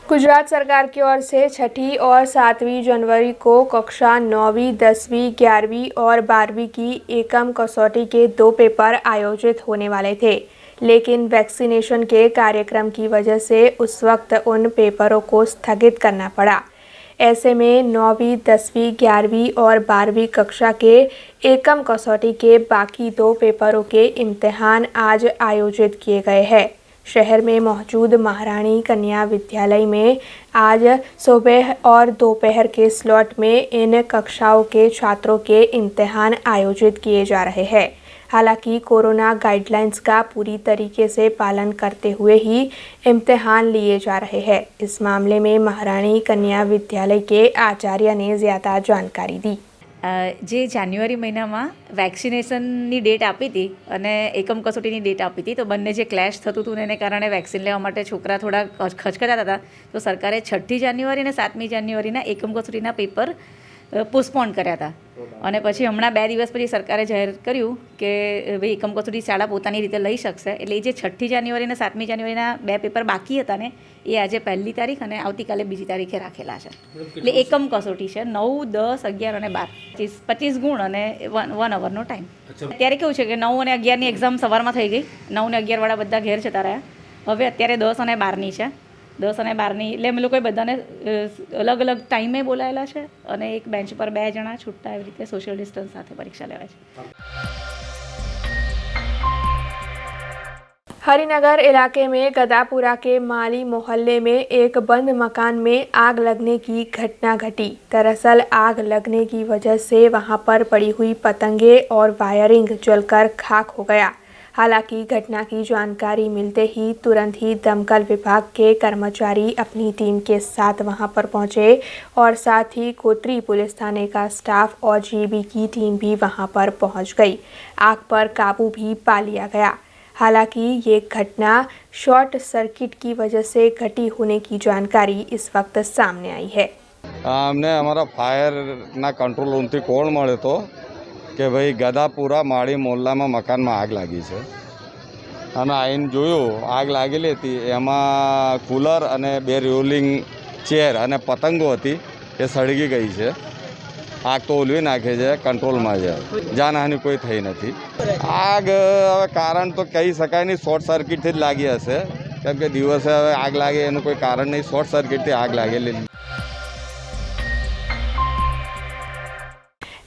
गुजरात सरकार की ओर से 6ठी और 7वीं जनवरी को कक्षा 9वीं, 10वीं, 11वीं और 12वीं की एकम कसौटी के 2 पेपर आयोजित होने वाले थे, लेकिन वैक्सीनेशन के कार्यक्रम की वजह से उस वक्त उन पेपरों को स्थगित करना पड़ा. ऐसे में 9वीं, 10वीं, 11वीं और 12वीं कक्षा के एकम कसौटी के बाकी 2 पेपरों के इम्तिहान आज आयोजित किए गए हैं. शहर में मौजूद महारानी कन्या विद्यालय में आज सुबह और दोपहर के स्लॉट में इन कक्षाओं के छात्रों के इम्तिहान आयोजित किए जा रहे हैं. हालांकि कोरोना गाइडलाइंस का पूरी तरीके से पालन करते हुए ही इम्तिहान लिए जा रहे हैं. इस मामले में महारानी कन्या विद्यालय के आचार्य ने ज़्यादा जानकारी दी. જે જાન્યુઆરી મહિનામાં વેક્સિનેશનની ડેટ આપી હતી અને એકમ કસોટીની ડેટ આપી હતી, તો બંને જે ક્લેશ થતું હતું ને એને કારણે વેક્સિન લેવા માટે છોકરા થોડા ખચખચાતા હતા. તો સરકારે 6ઠી જાન્યુઆરી અને 7મી જાન્યુઆરીના એકમ કસોટીના પેપર પોસ્ટપોન કર્યા હતા. અને પછી હમણાં 2 દિવસ પછી સરકારે જાહેર કર્યું કે ભાઈ એકમ કસોટી શાળા પોતાની રીતે લઈ શકશે. એટલે એ જે 6ઠી જાન્યુઆરી અને 7મી જાન્યુઆરીના 2 પેપર બાકી હતા ને, એ આજે 1લી તારીખ અને આવતીકાલે 2જી તારીખે રાખેલા છે. એટલે એકમ કસોટી છે 9, 10, 11 અને 12, 25 ગુણ અને 1 અવરનો ટાઈમ. અત્યારે કેવું છે કે 9 અને 11ની એક્ઝામ સવારમાં થઈ ગઈ. 9 ને 11 વાળા બધા ઘેર જતા રહ્યા. હવે અત્યારે 10 અને 12ની છે. 10 અને 12ની એટલે અમે લોકોએ બધાને અલગ અલગ ટાઈમે બોલાયેલા છે અને એક બેન્ચ પર 2 જણા છૂટતા એવી રીતે સોશિયલ ડિસ્ટન્સ સાથે પરીક્ષા લેવાય છે. हरिनगर इलाके में गदापुरा के माली मोहल्ले में एक बंद मकान में आग लगने की घटना घटी. दरअसल आग लगने की वजह से वहां पर पड़ी हुई पतंगे और वायरिंग जलकर खाक हो गया. हालांकि घटना की जानकारी मिलते ही तुरंत ही दमकल विभाग के कर्मचारी अपनी टीम के साथ वहां पर पहुंचे और साथ ही कोतरी पुलिस थाने का स्टाफ और जीबी की टीम भी वहां पर पहुंच गई. आग पर काबू भी पा लिया गया. हालांकि ये घटना शॉर्ट सर्किट की वजह से घटी होने की जानकारी इस वक्त सामने आई है. અમને અમારા ફાયરના કંટ્રોલ રૂમથી કોલ મળ્યો હતો કે ભાઈ ગદાપુરા માળી મોહલ્લામાં મકાનમાં આગ લાગી છે. અમે આવીને જોયું, આગ લાગેલી હતી. એમાં કુલર અને 2 રોલિંગ ચેર અને પતંગો હતી એ સળગી ગઈ છે. આગ તો ઓલવી નાખે છે, કંટ્રોલમાં છે. જાનહાનિ કોઈ થઈ નથી. આગ હવે કારણ તો કહી શકાય નહીં, શોર્ટ સર્કિટથી જ લાગી હશે, કેમ કે દિવસે હવે આગ લાગે એનું કોઈ કારણ નહીં. શોર્ટ સર્કિટથી आग लागेली.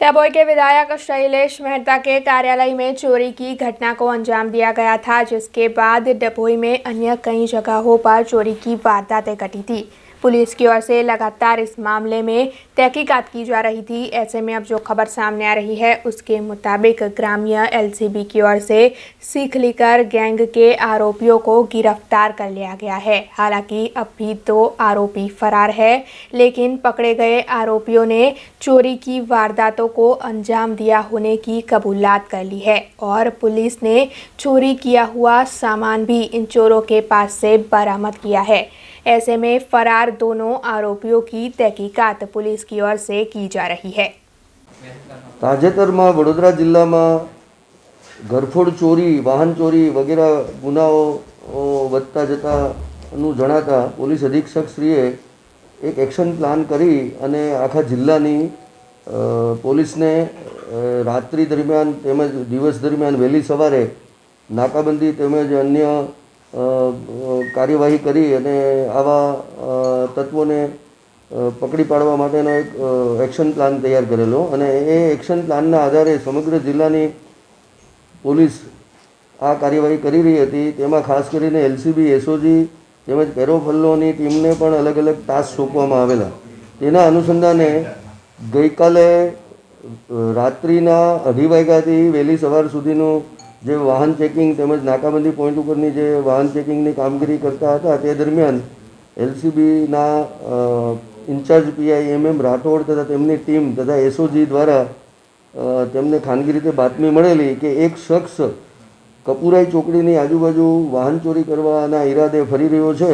डभोई के विधायक शैलेश मेहता के कार्यालय में चोरी की घटना को अंजाम दिया गया था, जिसके बाद डभोई में अन्य कई जगहों पर चोरी की वारदातें घटी थी. पुलिस की ओर से लगातार इस मामले में तहकीकात की जा रही थी. ऐसे में अब जो खबर सामने आ रही है उसके मुताबिक ग्रामीण एलसीबी की ओर से सीख लेकर गैंग के आरोपियों को गिरफ्तार कर लिया गया है. हालांकि अब भी 2 आरोपी फरार है, लेकिन पकड़े गए आरोपियों ने चोरी की वारदातों को अंजाम दिया होने की कबूलात कर ली है और पुलिस ने चोरी किया हुआ सामान भी इन चोरों के पास से बरामद किया है. ऐसे में फरार दोनों आरोपियों की तहकीकात पुलिस की ओर से की जा रही है. તાજેતરમાં વડોદરા જિલ્લામાં ઘરફોડ ચોરી, વાહન ચોરી વગેરે ગુનાઓ વધતા જતાનું જણાતા પોલીસ અધિક્ષક શ્રીએ એક એક્શન પ્લાન કરી અને આખા જિલ્લાની પોલીસને રાત્રિ દરમિયાન તેમજ દિવસ દરમિયાન વહેલી સવારે નાકાબંધી તેમજ અન્ય કાર્યવાહી કરી અને આવા તત્વોને પકડી પાડવા માટેનો એક એક્શન પ્લાન તૈયાર કરેલો અને એ એક્શન પ્લાનના આધારે સમગ્ર જિલ્લાની પોલીસ આ કાર્યવાહી કરી રહી હતી. તેમાં ખાસ કરીને એલસીબી, એસઓજી તેમજ પેરોફલ્લોની ટીમને પણ અલગ અલગ ટાસ્ક સોંપવામાં આવેલા. તેના અનુસંધાને ગઈકાલે રાત્રિના 2:30 વાગ્યાથી વહેલી સવાર સુધીનું જે વાહન ચેકિંગ તેમજ નાકાબંધી પોઈન્ટ ઉપરની જે વાહન ચેકિંગની કામગીરી કરતા હતા તે દરમિયાન એલસીબીના ઇન્ચાર્જ પીઆઈ રાઠોડ તથા તેમની ટીમ તથા એસઓજી દ્વારા તેમને ખાનગી રીતે બાતમી મળેલી કે એક શખ્સ કપુરાઈ ચોકડીની આજુબાજુ વાહન ચોરી કરવાના ઈરાદે ફરી રહ્યો છે,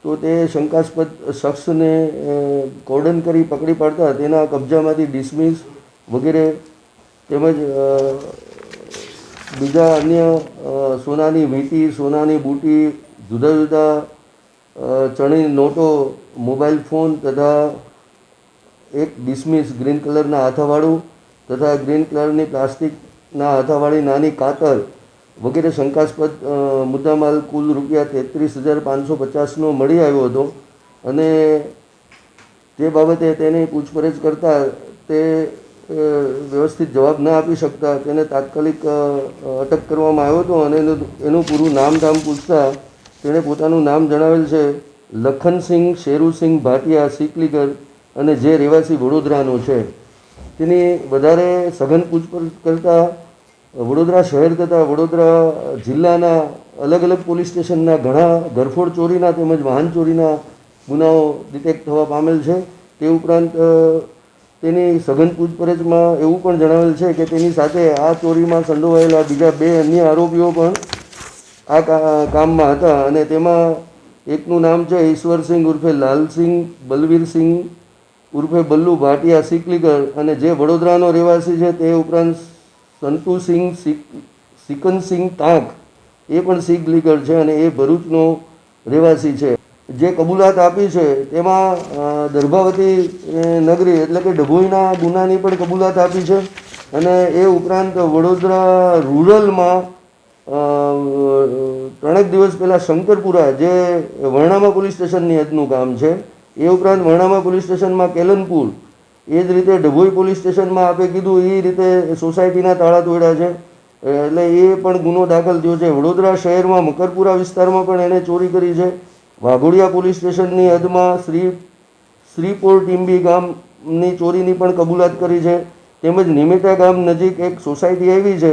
તો તે શંકાસ્પદ શખ્સને કોર્ડન કરી પકડી પાડતા તેના કબજામાંથી ડિસમિસ વગેરે તેમજ બીજા અન્ય સોનાની વીંટી, સોનાની બુટી, જુદા જુદા ચણી નોટો, મોબાઈલ ફોન તથા એક ડિસમિસ ગ્રીન કલરના હાથાવાળું તથા ગ્રીન કલરની પ્લાસ્ટિકના હાથાવાળી નાની કાતર વગેરે શંકાસ્પદ મુદ્દામાલ કુલ રૂપિયા 33,550નો મળી આવ્યો હતો અને તે બાબતે તેની પૂછપરછ કરતાં તે વ્યવસ્થિત જવાબ ન આપી શકતા તેને તાત્કાલિક અટક કરવામાં આવ્યો હતો અને એનું પૂરું નામ પૂછતા તેણે પોતાનું નામ જણાવેલ છે લખનસિંહ શેરુસિંહ ભાટિયા સિકલીગર અને જે રહેવાસી વડોદરાનો છે. તેની વધારે સઘન પૂછપરછ કરતાં વડોદરા શહેર તથા વડોદરા જિલ્લાના અલગ અલગ પોલીસ સ્ટેશનના ઘણા ઘરફોડ ચોરીના તેમજ વાહન ચોરીના ગુનાઓ ડિટેક્ટ થવા પામેલ છે. તે ઉપરાંત તેની સઘન પૂછપરછમાં એવું પણ જણાવેલ છે કે તેની સાથે આ ચોરીમાં સંડોવાયેલા બીજા 2 અન્ય આરોપીઓ પણ આ કામમાં હતા અને તેમાં એકનું નામ છે ઈશ્વરસિંહ ઉર્ફે લાલસિંહ બલવીરસિંહ ઉર્ફે બલ્લુ ભાટિયા સિકલીગર અને જે વડોદરાનો રહેવાસી છે. તે ઉપરાંત સંતુસિંહ સિકનસિંહ તાંક એ પણ સિકલીગર છે અને એ ભરૂચનો રહેવાસી છે. જે કબૂલાત આપી છે તેમાં દર્ભાવતી નગરી એટલે કે ડભોઈના ગુનાની પણ કબૂલાત આપી છે અને એ ઉપરાંત વડોદરા રૂરલમાં 3 દિવસ પહેલાં શંકરપુરા જે વર્ણામા પોલીસ સ્ટેશનની હદનું કામ છે, એ ઉપરાંત વર્ણામા પોલીસ સ્ટેશનમાં કેલનપુર, એ જ રીતે ડભોઈ પોલીસ સ્ટેશનમાં આપે કીધું એ રીતે સોસાયટીના તાળા તોડ્યા છે એટલે એ પણ ગુનો દાખલ થયો છે. વડોદરા શહેરમાં મકરપુરા વિસ્તારમાં પણ એણે ચોરી કરી છે. વાઘોડિયા પોલીસ સ્ટેશનની હદમાં શ્રીપોર ટીમ્બી ગામની ચોરીની પણ કબૂલાત કરી છે. તેમજ નિમેટા ગામ નજીક એક સોસાયટી આવી છે,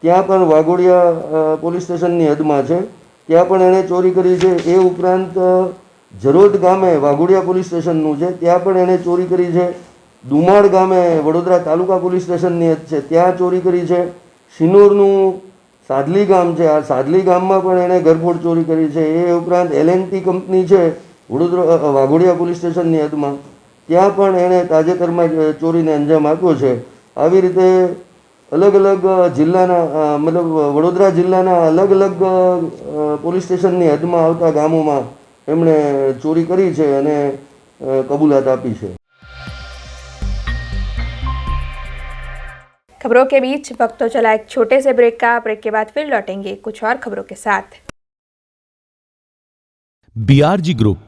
ત્યાં પણ વાઘોડિયા પોલીસ સ્ટેશનની હદમાં છે, ત્યાં પણ એણે ચોરી કરી છે. એ ઉપરાંત જરોદ ગામે વાઘોડિયા પોલીસ સ્ટેશનનું છે, ત્યાં પણ એણે ચોરી કરી છે. દુમાળ ગામે વડોદરા તાલુકા પોલીસ સ્ટેશનની હદ છે, ત્યાં ચોરી કરી છે. શિનોરનું સાદલી ગામ છે, આ સાદલી ગામમાં પણ એણે ઘરફોડ ચોરી કરી છે. એ ઉપરાંત L&T કંપની છે વડોદરા વાઘોડિયા પોલીસ સ્ટેશનની હદમાં, ત્યાં પણ એણે તાજેતરમાં ચોરીને અંજામ આપ્યો છે. આવી રીતે અલગ અલગ જિલ્લાના મતલબ વડોદરા જિલ્લાના અલગ અલગ પોલીસ સ્ટેશનની હદમાં આવતા ગામોમાં એમણે ચોરી કરી છે અને કબૂલાત આપી છે. खबरों के बीच वक्त तो चला एक छोटे से ब्रेक का। ब्रेक के बाद फिर लौटेंगे कुछ और खबरों के साथ। BRG ग्रुप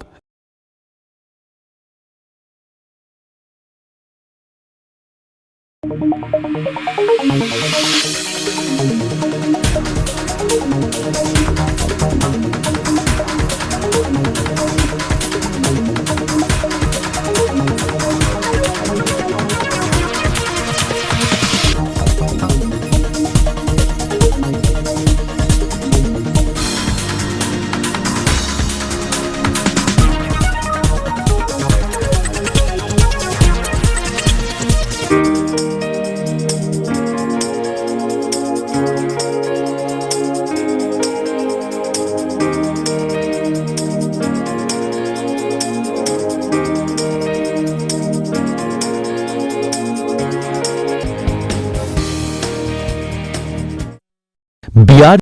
BRG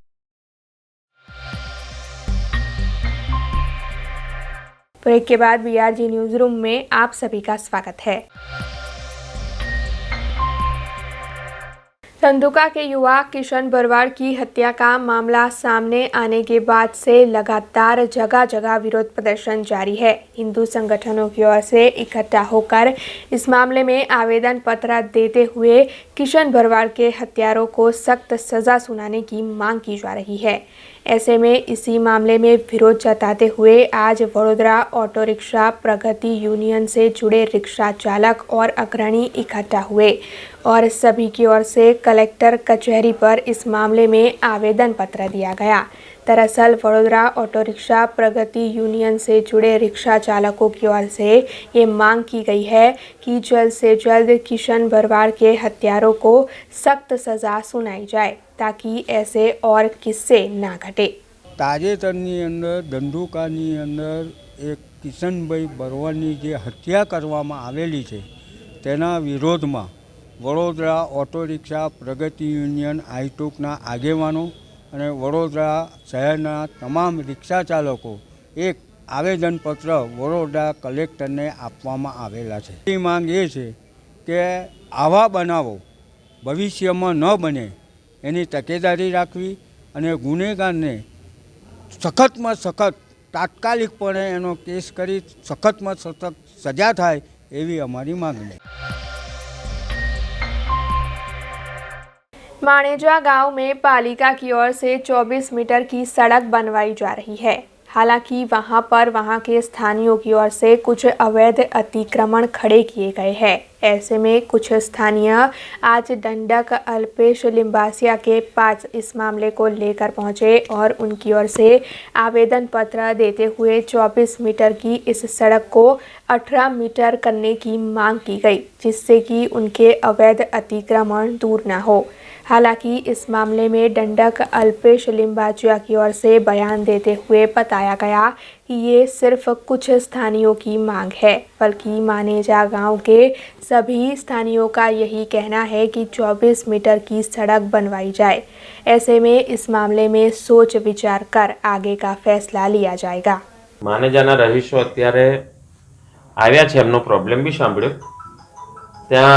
ब्रेक के बाद BRG न्यूज रूम में आप सभी का स्वागत है। धंधुका के युवा किशन भरवाड़ की हत्या का मामला सामने आने के बाद से लगातार जगह जगह विरोध प्रदर्शन जारी है। हिंदू संगठनों की ओर से इकट्ठा होकर इस मामले में आवेदन पत्र देते हुए किशन भरवाड़ के हत्यारों को सख्त सजा सुनाने की मांग की जा रही है। ऐसे में इसी मामले में विरोध जताते हुए आज वडोदरा ऑटो रिक्शा प्रगति यूनियन से जुड़े रिक्शा चालक और अग्रणी इकट्ठा हुए और सभी की ओर से कलेक्टर कचहरी पर इस मामले में आवेदन पत्र दिया गया। दरअसल वडोदरा ऑटो रिक्शा प्रगति यूनियन से जुड़े रिक्शा चालकों की ओर से ये मांग की गई है कि जल्द से जल्द किशन भरवाड़ के हत्यारों को सख्त सजा सुनाई जाए ताकि ऐसे और किस्से ना घटे। તાજેતરની અંદર ધંધુકાની અંદર એક કિશનભાઈ ભરવાડની જે હત્યા કરવામાં આવેલી છે તેના વિરોધમાં વડોદરા ઓટો રિક્ષા પ્રગતિ યુનિયન આઈટુકના આગેવાનો અને વડોદરા શહેરના તમામ રિક્ષા ચાલકો એક આવેદનપત્ર વડોદરા કલેક્ટરને આપવામાં આવેલા છે। એ માંગ એ છે કે આવા બનાવો ભવિષ્યમાં ન બને એની તકેદારી રાખવી અને ગુનેગારને સખતમાં સખત તાત્કાલિકપણે એનો કેસ કરી સખતમાં સખત સજા થાય એવી અમારી માગણી। माणेजा गांव में पालिका की ओर से 24 मीटर की सड़क बनवाई जा रही है। हालांकि वहां पर वहां के स्थानीयों की ओर से कुछ अवैध अतिक्रमण खड़े किए गए हैं। ऐसे में कुछ स्थानीय आज दंडक अल्पेश लिम्बासिया के पास इस मामले को लेकर पहुंचे और उनकी ओर से आवेदन पत्र देते हुए 24 मीटर की इस सड़क को 18 मीटर करने की मांग की गई, जिससे कि उनके अवैध अतिक्रमण दूर न हो। हालांकि इस मामले में दंडक अल्पेश लिम्बाचिया की ओर से बयान देते हुए बताया गया कि ये सिर्फ कुछ स्थानीयों की मांग है, बल्कि मानेजा गांव के सभी स्थानीयों का यही कहना है कि 24 मीटर की सड़क बनवाई जाए। ऐसे में इस मामले में सोच विचार कर आगे का फैसला लिया जाएगा। मानेजाना रहीशो अत्यारे आव्या छे, एमनो प्रॉब्लम भी सांभळ्यो। त्यां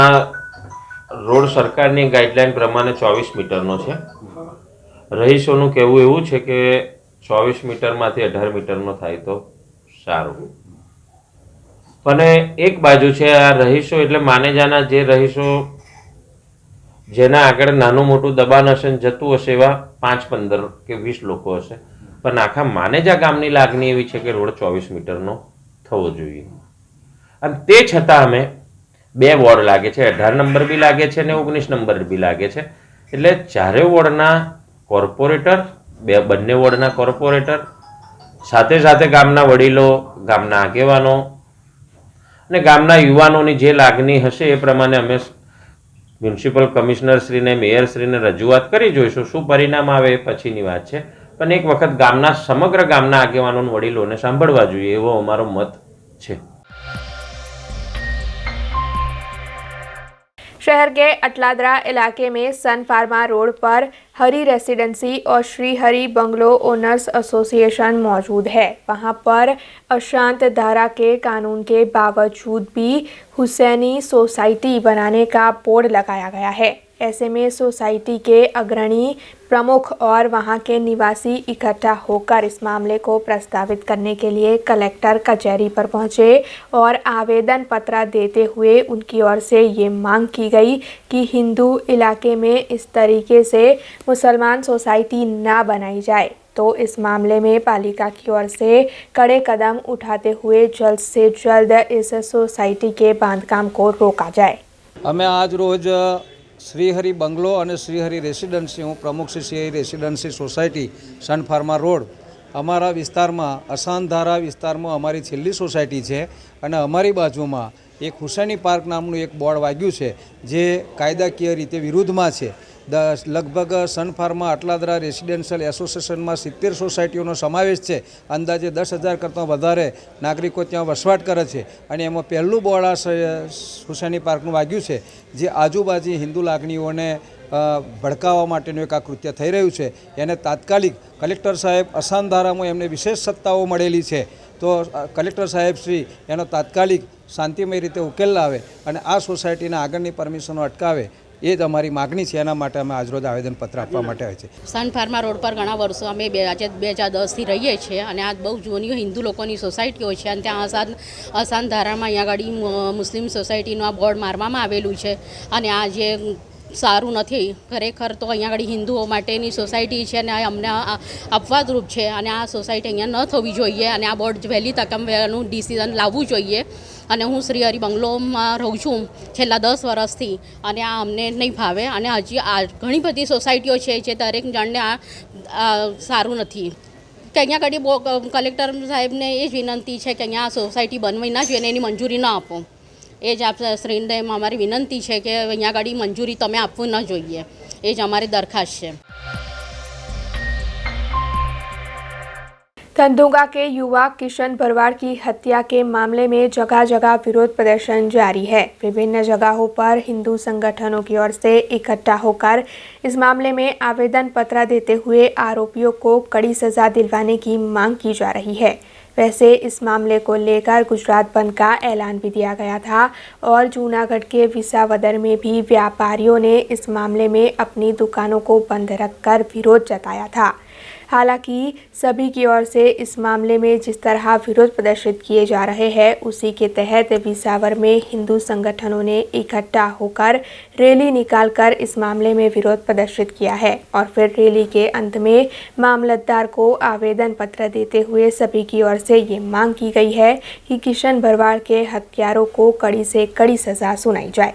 रोड सरकारनी गाइडलाइन प्रमाणे 24 मीटरनो छे। रहीशोनुं कहेवुं एवुं छे के 24 मीटरमांथी 18 मीटरनो थाय तो सारुं। पण एक बाजु छे आ रहीशो एटले मानेजाना जे रहीशो जेना आगळ नानुं मोटुं दबाण हशे जतुं हशे एवा 5, 15 के 20 लोको हशे। पण आखा मानेजा गामनी लागणी एवी छे के रोड 24 मीटरनो थवो जोईए। अने ते छतां अमे 2 वोर्ड लागे छे, 18 नंबर भी लागे छे ने 19 नंबर भी लागे छे। एटले चारे वोर्डना कोर्पोरेटर, बंने वोर्डना कोर्पोरेटर, साथे साथे गामना वडीलो, गामना आगेवानो अने गामना युवानोनी जे लागणी हशे ए प्रमाणे अमे म्युनिसिपल कमिशनर श्रीने, मेयर श्रीने रजूआत करी जोईशुं। शुं परिणाम आवे ए पछीनी वात छे, पण एक वखत गामना समग्र गामना आगेवानो वडीलोने सांभळवा जोईए एवो अमारो मत छे। शहर के अटलादरा इलाके में सन फार्मा रोड पर हरी रेसिडेंसी और Shri Hari bungalow owners association मौजूद है। वहां पर अशांत धारा के कानून के बावजूद भी हुसैनी सोसाइटी बनाने का बोर्ड लगाया गया है। ऐसे में सोसाइटी के अग्रणी प्रमुख और वहां के निवासी इकट्ठा होकर इस मामले को प्रस्तावित करने के लिए कलेक्टर कचहरी पर पहुंचे और आवेदन पत्र देते हुए उनकी ओर से ये मांग की गई कि हिंदू इलाके में इस तरीके से मुसलमान सोसाइटी ना बनाई जाए, तो इस मामले में पालिका की ओर से कड़े कदम उठाते हुए जल्द से जल्द इस सोसाइटी के बांधकाम को रोका जाए। हमें आज रोज श्रीहरि बंगलो और श्रीहरि रेसिडेंसी, हूँ प्रमुख श्रीहरि रेसिडेंसी सोसायटी सन फार्मा रोड अमरा विस्तार में अशांतधारा विस्तार में अमरी छेल्ली सोसायटी है। अमरी बाजू में एक हुसैनी पार्क नामनु एक बोर्ड वाग्यु है जे कायदाकीय रीते विरुद्ध में है। लगभग सन फार्मा अटलादरा रेसिडेंशियल एसोसिएशन में 70 सोसायटीओ समावेश है। अंदाजे 10,000 करता वधारे नागरिकों त्या वसवाट करे छे अने एमां पहेलुं बोर्ड आ हुसैनी पार्कनुं वाग्युं छे जे आजूबाजू हिंदू लागणीओने भड़कावा माटेनुं एक आ कृत्य थई रह्युं छे। एने तात्कालिक कलेक्टर साहेब अशांत धारामां एमने विशेष सत्ताओ मळेली छे, तो कलेक्टर साहेब श्री एनो तात्कालिक शांतिमय रीते उकेल लावे अने आ सोसायटीना आगळनी परमिशनो अटकावे ए ज अमारी मागणी है। एना माटे अमे आज रोज आवेदनपत्र आपवा माटे आव्या छे। सन फार्मा रोड पर घणा वर्षो अमे 2010 थी रहीए छीए अने आ बहु जूनी हिंदू लोकोनी सोसायटीओ छे अने त्यां अशांत धारामां अहींया गाड़ी मुस्लिम सोसायटीनुं आ बोर्ड मारवामां आवेलुं छे अने आ जे સારું નથી. ખરેખર તો અહીંયા આગળ હિન્દુઓ માટેની સોસાયટી છે અને અમને અપવાદરૂપ છે અને આ સોસાયટી અહીંયા ન થવી જોઈએ અને આ બોર્ડ વહેલી તકે એનું ડિસિઝન લાવવું જોઈએ. અને હું શ્રી હરિ બંગલોમાં રહું છું છેલ્લા 10 વર્ષથી અને આ અમને નહીં ભાવે અને હજી આ ઘણી બધી સોસાયટીઓ છે જે દરેક જણને આ સારું નથી. કે અહીંયા આગળ કલેક્ટર સાહેબને એ જ વિનંતી છે કે અહીંયા આ સોસાયટી બનવી ના જોઈએ અને એની મંજૂરી ન આપો. એ જ આપ શ્રીને અમારી વિનંતી છે કે અહીંયા આગળ મંજૂરી તમે આપવું ન જોઈએ. એ જ અમારી દરખાસ્ત છે. धंधुका के युवा किशन भरवाड़ की हत्या के मामले में जगह जगह विरोध प्रदर्शन जारी है। विभिन्न जगहों पर हिंदू संगठनों की ओर से इकट्ठा होकर इस मामले में आवेदन पत्र देते हुए आरोपियों को कड़ी सजा दिलवाने की मांग की जा रही है। वैसे इस मामले को लेकर गुजरात बंद का ऐलान भी दिया गया था और जूनागढ़ के विसावदर में भी व्यापारियों ने इस मामले में अपनी दुकानों को बंद रखकर विरोध जताया था। हालांकि सभी की ओर से इस मामले में जिस तरह विरोध प्रदर्शित किए जा रहे हैं उसी के तहत विसावर में हिंदू संगठनों ने इकट्ठा होकर रैली निकालकर इस मामले में विरोध प्रदर्शित किया है और फिर रैली के अंत में मामलतदार को आवेदन पत्र देते हुए सभी की ओर से ये मांग की गई है कि किशन भरवाड़ के हत्यारों को कड़ी से कड़ी सजा सुनाई जाए।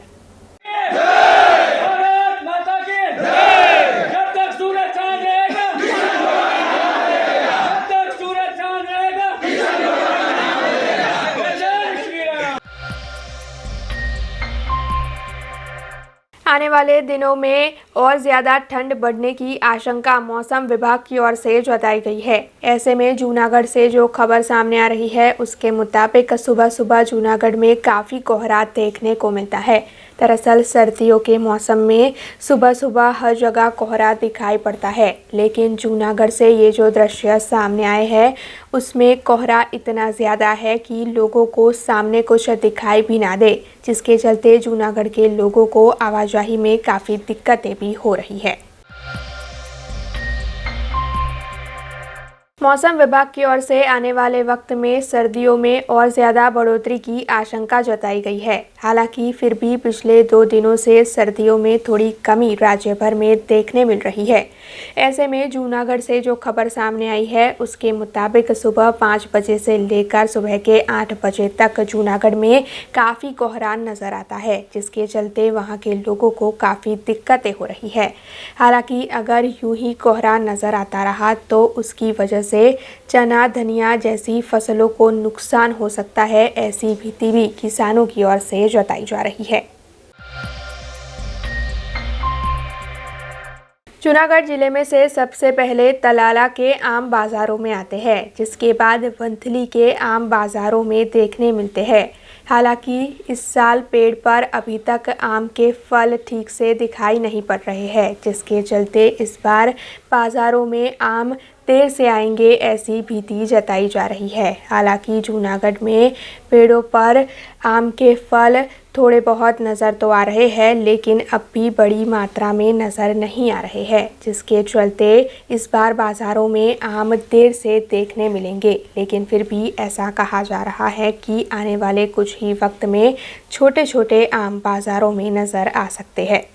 आने वाले दिनों में और ज़्यादा ठंड बढ़ने की आशंका मौसम विभाग की ओर से जताई गई है। ऐसे में जूनागढ़ से जो खबर सामने आ रही है उसके मुताबिक सुबह सुबह जूनागढ़ में काफ़ी कोहरा देखने को मिलता है। दरअसल सर्दियों के मौसम में सुबह सुबह हर जगह कोहरा दिखाई पड़ता है, लेकिन जूनागढ़ से ये जो दृश्य सामने आए हैं उसमें कोहरा इतना ज़्यादा है कि लोगों को सामने कुछ दिखाई भी ना दे, जिसके चलते जूनागढ़ के लोगों को आवाजाही में काफ़ी दिक्कतें भी हो रही है। मौसम विभाग की ओर से आने वाले वक्त में सर्दियों में और ज़्यादा बढ़ोतरी की आशंका जताई गई है। हालांकि फिर भी पिछले 2 दिनों से सर्दियों में थोड़ी कमी राज्य भर में देखने मिल रही है। ऐसे में जूनागढ़ से जो खबर सामने आई है उसके मुताबिक सुबह 5 बजे से लेकर सुबह के 8 बजे तक जूनागढ़ में काफ़ी कोहरा नज़र आता है, जिसके चलते वहां के लोगों को काफ़ी दिक्कतें हो रही है। हालांकि अगर यूं ही कोहरा नज़र आता रहा तो उसकी वजह से चना धनिया जैसी फसलों को नुकसान हो सकता है, ऐसी भीति भी किसानों की ओर से जताई जा रही है। जूनागढ़ जिले में से सबसे पहले तलाला के आम बाज़ारों में आते हैं, जिसके बाद वंथली के आम बाज़ारों में देखने मिलते हैं। हालांकि इस साल पेड़ पर अभी तक आम के फल ठीक से दिखाई नहीं पड़ रहे हैं, जिसके चलते इस बार बाज़ारों में आम देर से आएंगे, ऐसी भीति जताई जा रही है। हालांकि जूनागढ़ में पेड़ों पर आम के फल थोड़े बहुत नज़र तो आ रहे हैं, लेकिन अब भी बड़ी मात्रा में नज़र नहीं आ रहे हैं, जिसके चलते इस बार बाज़ारों में आम देर से देखने मिलेंगे। लेकिन फिर भी ऐसा कहा जा रहा है कि आने वाले कुछ ही वक्त में छोटे छोटे आम बाज़ारों में नज़र आ सकते हैं।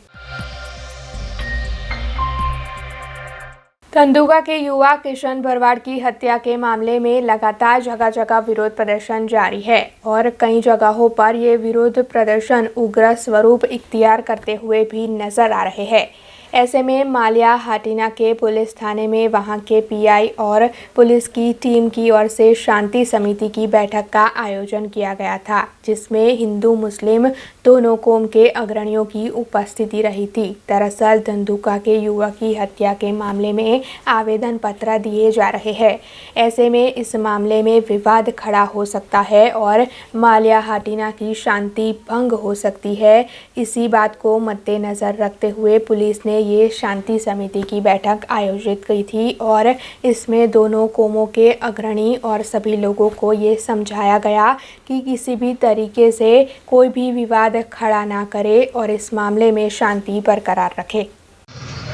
धंधुका के युवा किशन भरवाड़ की हत्या के मामले में लगातार जगह जगह विरोध प्रदर्शन जारी है और कई जगहों पर ये विरोध प्रदर्शन उग्र स्वरूप इख्तियार करते हुए भी नजर आ रहे हैं। ऐसे में मालिया हाटिना के पुलिस थाने में वहां के पीआई और पुलिस की टीम की ओर से शांति समिति की बैठक का आयोजन किया गया था, जिसमें हिंदू मुस्लिम दोनों कौम के अग्रणियों की उपस्थिति रही थी। दरअसल धंधुका के युवक की हत्या के मामले में आवेदन पत्र दिए जा रहे हैं। ऐसे में इस मामले में विवाद खड़ा हो सकता है और मालिया हाटिना की शांति भंग हो सकती है। इसी बात को मद्देनज़र रखते हुए पुलिस ने ये शांति समिति की बैठक आयोजित की थी और इसमें दोनों कौमों के अग्रणी और सभी लोगों को ये समझाया गया कि किसी भी तरीके से कोई भी विवाद खड़ा ना करे और इस मामले में शांति बरकरार रखे।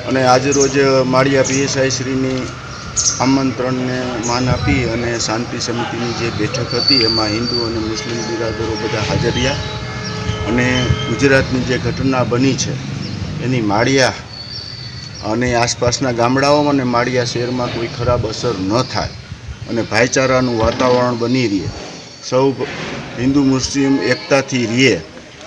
અને આજે રોજ માળિયા પીએસઆઈ શ્રીની આમંત્રણને માન આપી અને શાંતિ સમિતિની જે બેઠક હતી એમાં હિન્દુ અને મુસ્લિમ બિરાદરો બધા હાજર રહ્યા અને ગુજરાતની જે ઘટના બની છે એની માળિયા અને આસપાસના ગામડાઓમાં અને માળિયા શહેરમાં કોઈ ખરાબ અસર ન થાય અને ભાઈચારાનું વાતાવરણ બની રહે, સૌ હિન્દુ મુસ્લિમ એકતાથી રહે,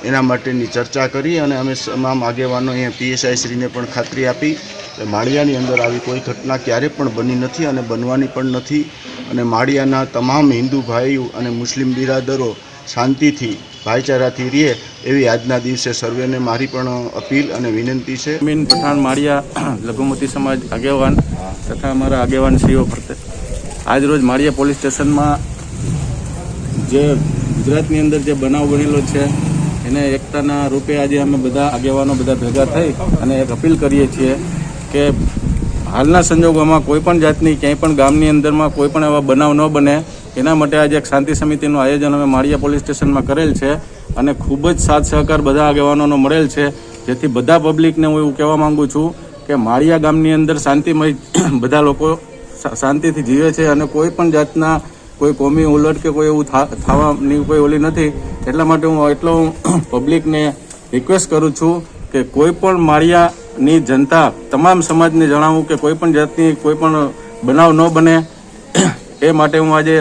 એના માટેની ચર્ચા કરી અને અમે તમામ આગેવાનો અહીંયા પીએસઆઈ શ્રીને પણ ખાતરી આપી કે માળિયાની અંદર આવી કોઈ ઘટના ક્યારે પણ બની નથી અને બનવાની પણ નથી અને માળિયાના તમામ હિન્દુ ભાઈઓ અને મુસ્લિમ બિરાદરો શાંતિથી ભાઈચારાથી રહે એવી આજના દિવસે સર્વેને મારી પણ અપીલ અને વિનંતી છે. મીન પઠાણ માળિયા લઘુમતી સમાજ આગેવાન તથા અમારા આગેવાન શ્રીઓ ફરતે આજરોજ માળિયા પોલીસ સ્ટેશનમાં જે ગુજરાતની અંદર જે બનાવ બનેલો છે એને એકતાના રૂપે આજે અમે બધા આગેવાનો બધા ભેગા થઈ અને એક અપીલ કરીએ છીએ કે હાલના સંજોગોમાં કોઈપણ જાતની ક્યાંય પણ ગામની અંદરમાં કોઈ પણ એવા બનાવ ન બને એના માટે આજે એક શાંતિ સમિતિનું આયોજન અમે માળિયા પોલીસ સ્ટેશનમાં કરેલ છે અને ખૂબ જ સાથ સહકાર બધા આગેવાનોનો મળેલ છે, જેથી બધા પબ્લિકને હું એવું કહેવા માગું છું કે માળિયા ગામની અંદર શાંતિમય બધા લોકો શાંતિથી જીવે છે અને કોઈ પણ જાતના કોઈ કોમી ઉલટ કે કોઈ એવું થવાની કોઈ ઓલી નથી. એટલા માટે હું પબ્લિકને રિક્વેસ્ટ કરું છું કે કોઈ પણ માળિયાની જનતા તમામ સમાજને જણાવું કે કોઈ પણ જાતની કોઈ પણ બનાવ ન બને એ માટે હું આજે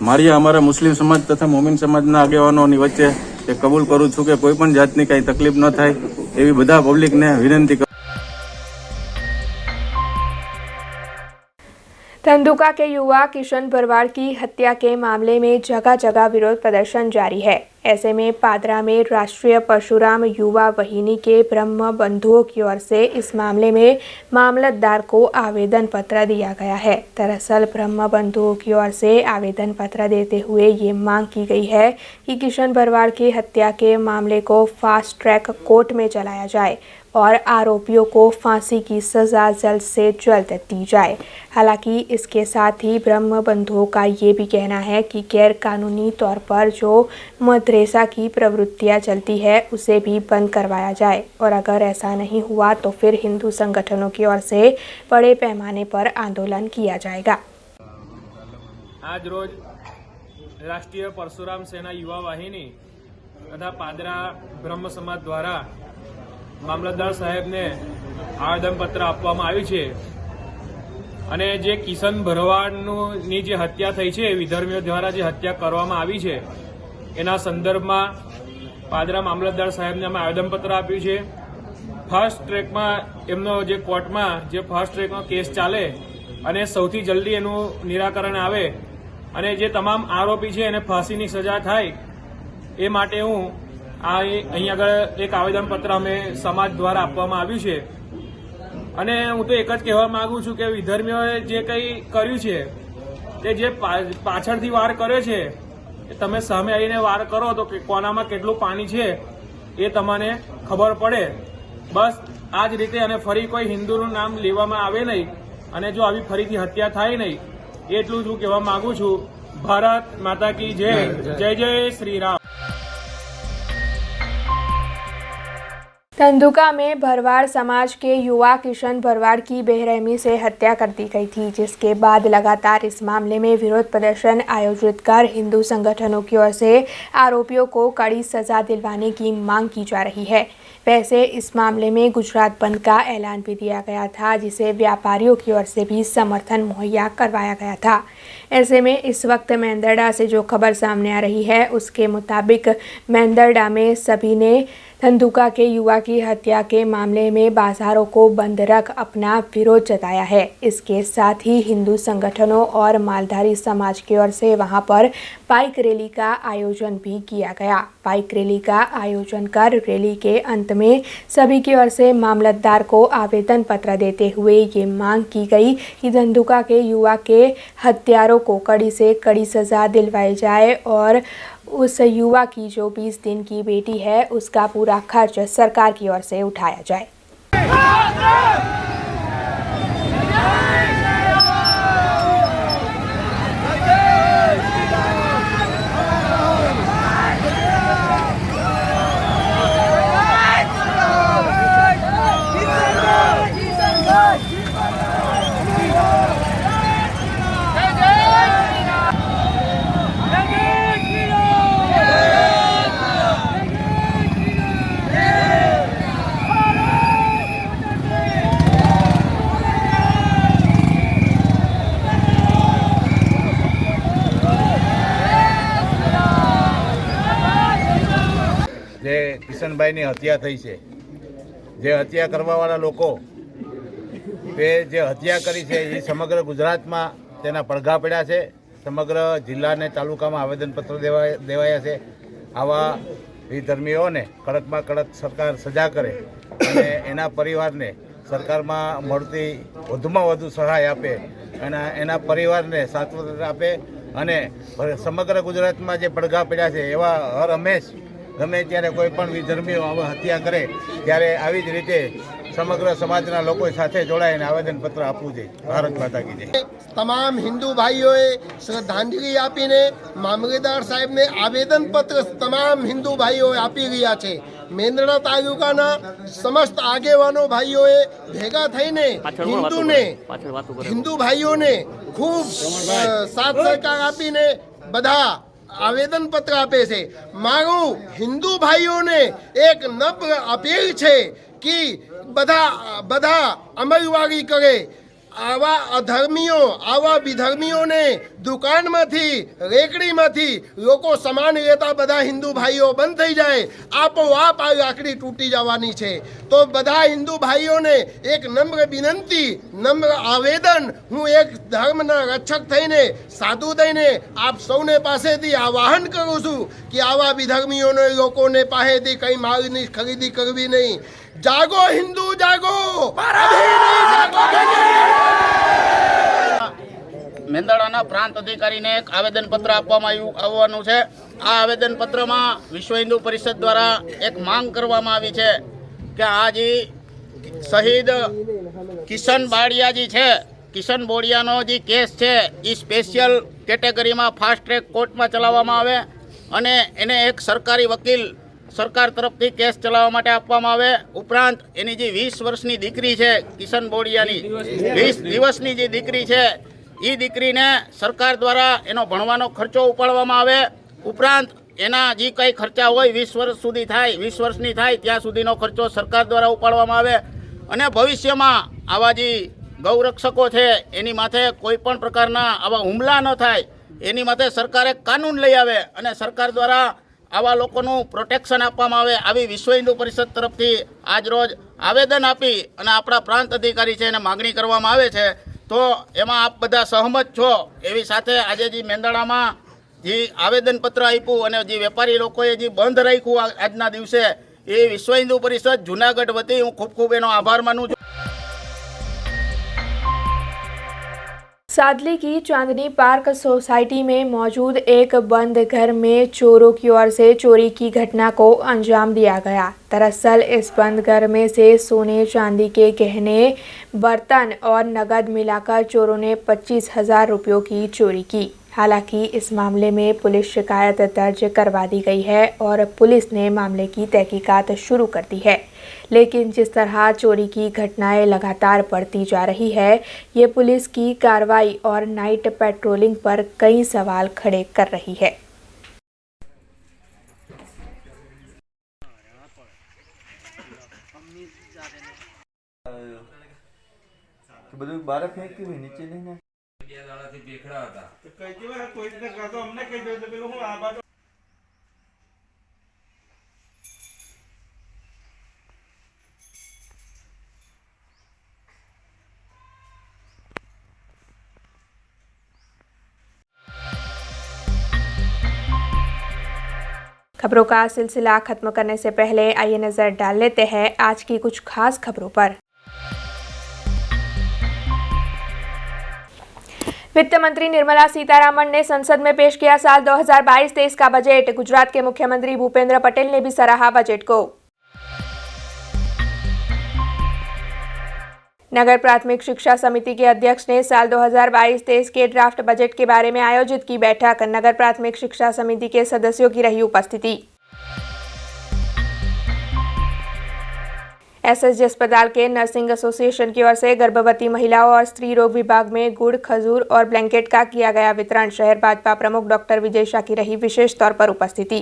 માળિયા અમારા મુસ્લિમ સમાજ તથા મોમિન સમાજના આગેવાનોની વચ્ચે એ કબૂલ કરું છું કે કોઈ પણ જાતની કાંઈ તકલીફ ન થાય એવી બધા પબ્લિકને વિનંતી કરું. धंधुका के युवा किशन भरवाड़ की हत्या के मामले में जगह जगह विरोध प्रदर्शन जारी है। ऐसे में पादरा में राष्ट्रीय परशुराम युवा वाहिनी के ब्रह्म बंधुओं की ओर से इस मामले में मामलतदार को आवेदन पत्र दिया गया है। दरअसल ब्रह्म बंधुओं की ओर से आवेदन पत्र देते हुए ये मांग की गई है कि किशन भरवाड़ की हत्या के मामले को फास्ट ट्रैक कोर्ट में चलाया जाए और आरोपियों को फांसी की सज़ा जल्द से जल्द दी जाए। हालांकि इसके साथ ही ब्रह्म बंधुओं का ये भी कहना है कि गैर कानूनी तौर पर जो मदरसा की प्रवृत्तियां चलती है उसे भी बंद करवाया जाए और अगर ऐसा नहीं हुआ तो फिर हिंदू संगठनों की ओर से बड़े पैमाने पर आंदोलन किया जाएगा। आज रोज राष्ट्रीय परशुराम सेना युवा वाहिनी तथा पादरा ब्रह्म समाज द्वारा મામલતદાર સાહેબને આવેદનપત્ર આપવામાં આવ્યું છે અને જે કિશન ભરવાડની જે હત્યા થઈ છે વિધર્મીઓ દ્વારા જે હત્યા કરવામાં આવી છે એના સંદર્ભમાં પાદરા મામલતદાર સાહેબને અમે આવેદનપત્ર આપ્યું છે। ફાસ્ટ ટ્રેકમાં એમનો જે કોર્ટમાં જે ફાસ્ટ ટ્રેકનો કેસ ચાલે અને સૌથી જલ્દી એનું નિરાકરણ આવે અને જે તમામ આરોપી છે એને ફાંસીની સજા થાય એ માટે હું અહીં આગળ એક આવેદનપત્ર અમે સમાજ દ્વારા આપવામાં આવ્યું છે અને હું તો એક જ કહેવા માંગુ છું કે વિધર્મીઓએ જે કંઈ કર્યું છે તે જે પાછળથી વાર કર્યો છે તમે સામે આવીને વાર કરો તો કોનામાં કેટલું પાણી છે એ તમને ખબર પડે। બસ આ જ રીતે અને ફરી કોઈ હિન્દુનું નામ લેવામાં આવે નહીં અને જો આવી ફરીથી હત્યા થાય નહીં એટલું જ હું કહેવા માંગુ છું। ભારત માતા કી જય, જય જય શ્રી राम। धंधुका में भरवाड़ समाज के युवा किशन भरवाड़ की बेरहमी से हत्या कर दी गई थी, जिसके बाद लगातार इस मामले में विरोध प्रदर्शन आयोजित कर हिंदू संगठनों की ओर से आरोपियों को कड़ी सजा दिलवाने की मांग की जा रही है। वैसे इस मामले में गुजरात बंद का ऐलान भी दिया गया था, जिसे व्यापारियों की ओर से भी समर्थन मुहैया करवाया गया था। ऐसे में इस वक्त मेंदरडा से जो खबर सामने आ रही है उसके मुताबिक मेंदरडा में सभी ने धंधुका के युवा की हत्या के मामले में बाजारों को बंद रख अपना विरोध जताया है। इसके साथ ही हिंदू संगठनों और मालधारी समाज की ओर से वहां पर बाइक रैली का आयोजन भी किया गया। बाइक रैली का आयोजन कर रैली के अंत में सभी की ओर से मामलतदार को आवेदन पत्र देते हुए ये मांग की गई कि धंधुका के युवा के हत्यारों को कड़ी से कड़ी सजा दिलवाई जाए और उस युवा की जो 20 दिन की बेटी है उसका पूरा खर्च सरकार की ओर से उठाया जाए। કિશનભાઈની હત્યા થઈ છે. જે હત્યા કરવાવાળા લોકો તે જે હત્યા કરી છે એ સમગ્ર ગુજરાતમાં તેના પડઘા પડ્યા છે. સમગ્ર જિલ્લા અને તાલુકામાં આવેદનપત્ર દેવાયા છે. આવા વિધર્મીઓને કડકમાં કડક સરકાર સજા કરે અને એના પરિવારને સરકારમાં મળતી વધુમાં વધુ સહાય આપે અને એના પરિવારને સાંત્વના આપે અને સમગ્ર ગુજરાતમાં જે પડઘા પડ્યા છે એવા હર હંમેશ ગમે ત્યારે કોઈ પણ વિધર્મીઓ હત્યા કરે ત્યારે આવી જ રીતે સમગ્ર સમાજના લોકો સાથે જોડાઈને આવેદનપત્ર આપવું જોઈએ. ભારત માતા કી જય. તમામ હિન્દુ ભાઈઓએ શ્રદ્ધાંજલિ આપીને મામલતદાર સાહેબને આવેદનપત્ર તમામ હિન્દુ ભાઈઓએ આપી રહ્યા છે. મેંદરડા તાલુકાના સમસ્ત આગેવાનો ભાઈઓએ ભેગા થઈને હિન્દુ ભાઈઓને ખૂબ સાથ સહકાર આપીને બધા આવેદનપત્ર આપે છે. મારું હિન્દુ ભાઈઓને એક નમ્ર અપીલ છે કે બધા અમલવારી કરે. આવા અધર્મીઓ આવા વિધર્મીઓને દુકાનમાંથી રેકડીમાંથી લોકો સામાન લેતા બધા હિન્દુ ભાઈઓ બંધ થઈ જાય. આપોઆપ આ લાકડી તૂટી જવાની છે. તો બધા હિન્દુ ભાઈઓને એક નમ્ર વિનંતી નમ્ર આવેદન હું એક ધર્મના રક્ષક થઈને સાધુ થઈને આપ સૌને પાસેથી આવાહન કરું છું કે આવા વિધર્મીઓને લોકોને પાસેથી કંઈ માલની ખરીદી કરવી નહીં. જાગો હિન્દુ જાગો. મેંદરડાના પ્રાંત અધિકારીને એક આવેદનપત્ર આપવામાં આવવાનું છે. આ આવેદનપત્રમાં વિશ્વ હિન્દુ પરિષદ દ્વારા એક માંગ કરવામાં આવી છે કે આ જે શહીદ કિશન બાળિયાજી છે, કિશન બોડિયાનો જે કેસ છે એ સ્પેશિયલ કેટેગરીમાં ફાસ્ટ ટ્રેક કોર્ટમાં ચલાવવામાં આવે અને એને એક સરકારી વકીલ સરકાર તરફથી કેસ ચલાવવા માટે આપવામાં આવે. ઉપરાંત એની જે 20 વર્ષની દીકરી છે કિશન બોડિયાની 20 દિવસની જે દીકરી છે એ દીકરીને સરકાર દ્વારા એનો ભણવાનો ખર્ચો ઉપાડવામાં આવે. ઉપરાંત એના જે કંઈ ખર્ચા હોય 20 વર્ષ સુધી થાય 20 વર્ષની થાય ત્યાં સુધીનો ખર્ચો સરકાર દ્વારા ઉપાડવામાં આવે અને ભવિષ્યમાં આવા જે ગૌરક્ષકો છે એની માથે કોઈ પણ પ્રકારના આવા હુમલા ન થાય એની માથે સરકારે કાનૂન લઈ આવે અને સરકાર દ્વારા આવા લોકોનું પ્રોટેક્શન આપવામાં આવે. આવી વિશ્વ હિન્દુ પરિષદ તરફથી આજરોજ આવેદન આપી અને આપણા પ્રાંત અધિકારી છે એને માગણી કરવામાં આવે છે. તો એમાં આપ બધા સહમત છો એવી સાથે આજે જે મેંદરડામાં જે આવેદનપત્ર આપ્યું અને જે વેપારી લોકોએ જે બંધ રાખ્યું આજના દિવસે એ વિશ્વ હિન્દુ પરિષદ જૂનાગઢ વતી હું ખૂબ ખૂબ એનો આભાર માનું છું. सादली की चांदनी पार्क सोसाइटी में मौजूद एक बंद घर में चोरों की ओर से चोरी की घटना को अंजाम दिया गया. दरअसल इस बंद घर में से सोने चांदी के गहने, बर्तन और नकद मिलाकर चोरों ने 25,000 रुपयों की चोरी की. हालांकि इस मामले में पुलिस शिकायत दर्ज करवा दी गई है और पुलिस ने मामले की तहकीकात शुरू कर दी है. लेकिन जिस तरह चोरी की घटनाएं लगातार बढ़ती जा रही है, ये पुलिस की कार्रवाई और नाइट पेट्रोलिंग पर कई सवाल खड़े कर रही है. બધું બહાર ફેંક્યું નીચે લઈને બે દાડાથી ભેખડા હતા. કોઈને કાતો અમને કહી દો તો પેલું હું આ બાજુ खबरों का सिलसिला खत्म करने से पहले आइए नजर डाल लेते हैं आज की कुछ खास खबरों पर. वित्त मंत्री निर्मला सीतारामन ने संसद में पेश किया साल 2022-23 का बजट. गुजरात के मुख्यमंत्री भूपेंद्र पटेल ने भी सराहा बजट को. नगर प्राथमिक शिक्षा समिति के अध्यक्ष ने साल 2022-23 के ड्राफ्ट बजट के बारे में आयोजित की बैठक. नगर प्राथमिक शिक्षा समिति के सदस्यों की रही उपस्थिति. एसएसजी अस्पताल के नर्सिंग एसोसिएशन की ओर से गर्भवती महिलाओं और स्त्री रोग विभाग में गुड़, खजूर और ब्लैंकेट का किया गया वितरण. शहर भाजपा प्रमुख डॉक्टर विजय शाह की रही विशेष तौर पर उपस्थिति.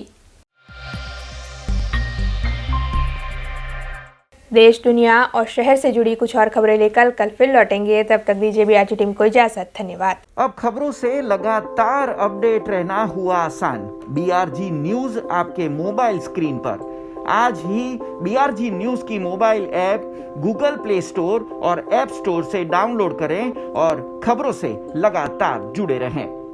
देश, दुनिया और शहर से जुड़ी कुछ और खबरें लेकर कल फिर लौटेंगे. तब तक दीजिए बीआरजी टीम को इजाजत. धन्यवाद. अब खबरों से लगातार अपडेट रहना हुआ आसान. बीआरजी न्यूज आपके मोबाइल स्क्रीन पर आज ही BRG न्यूज की mobile app Google play store और ऐप स्टोर से डाउनलोड करें और खबरों से लगातार जुड़े रहें।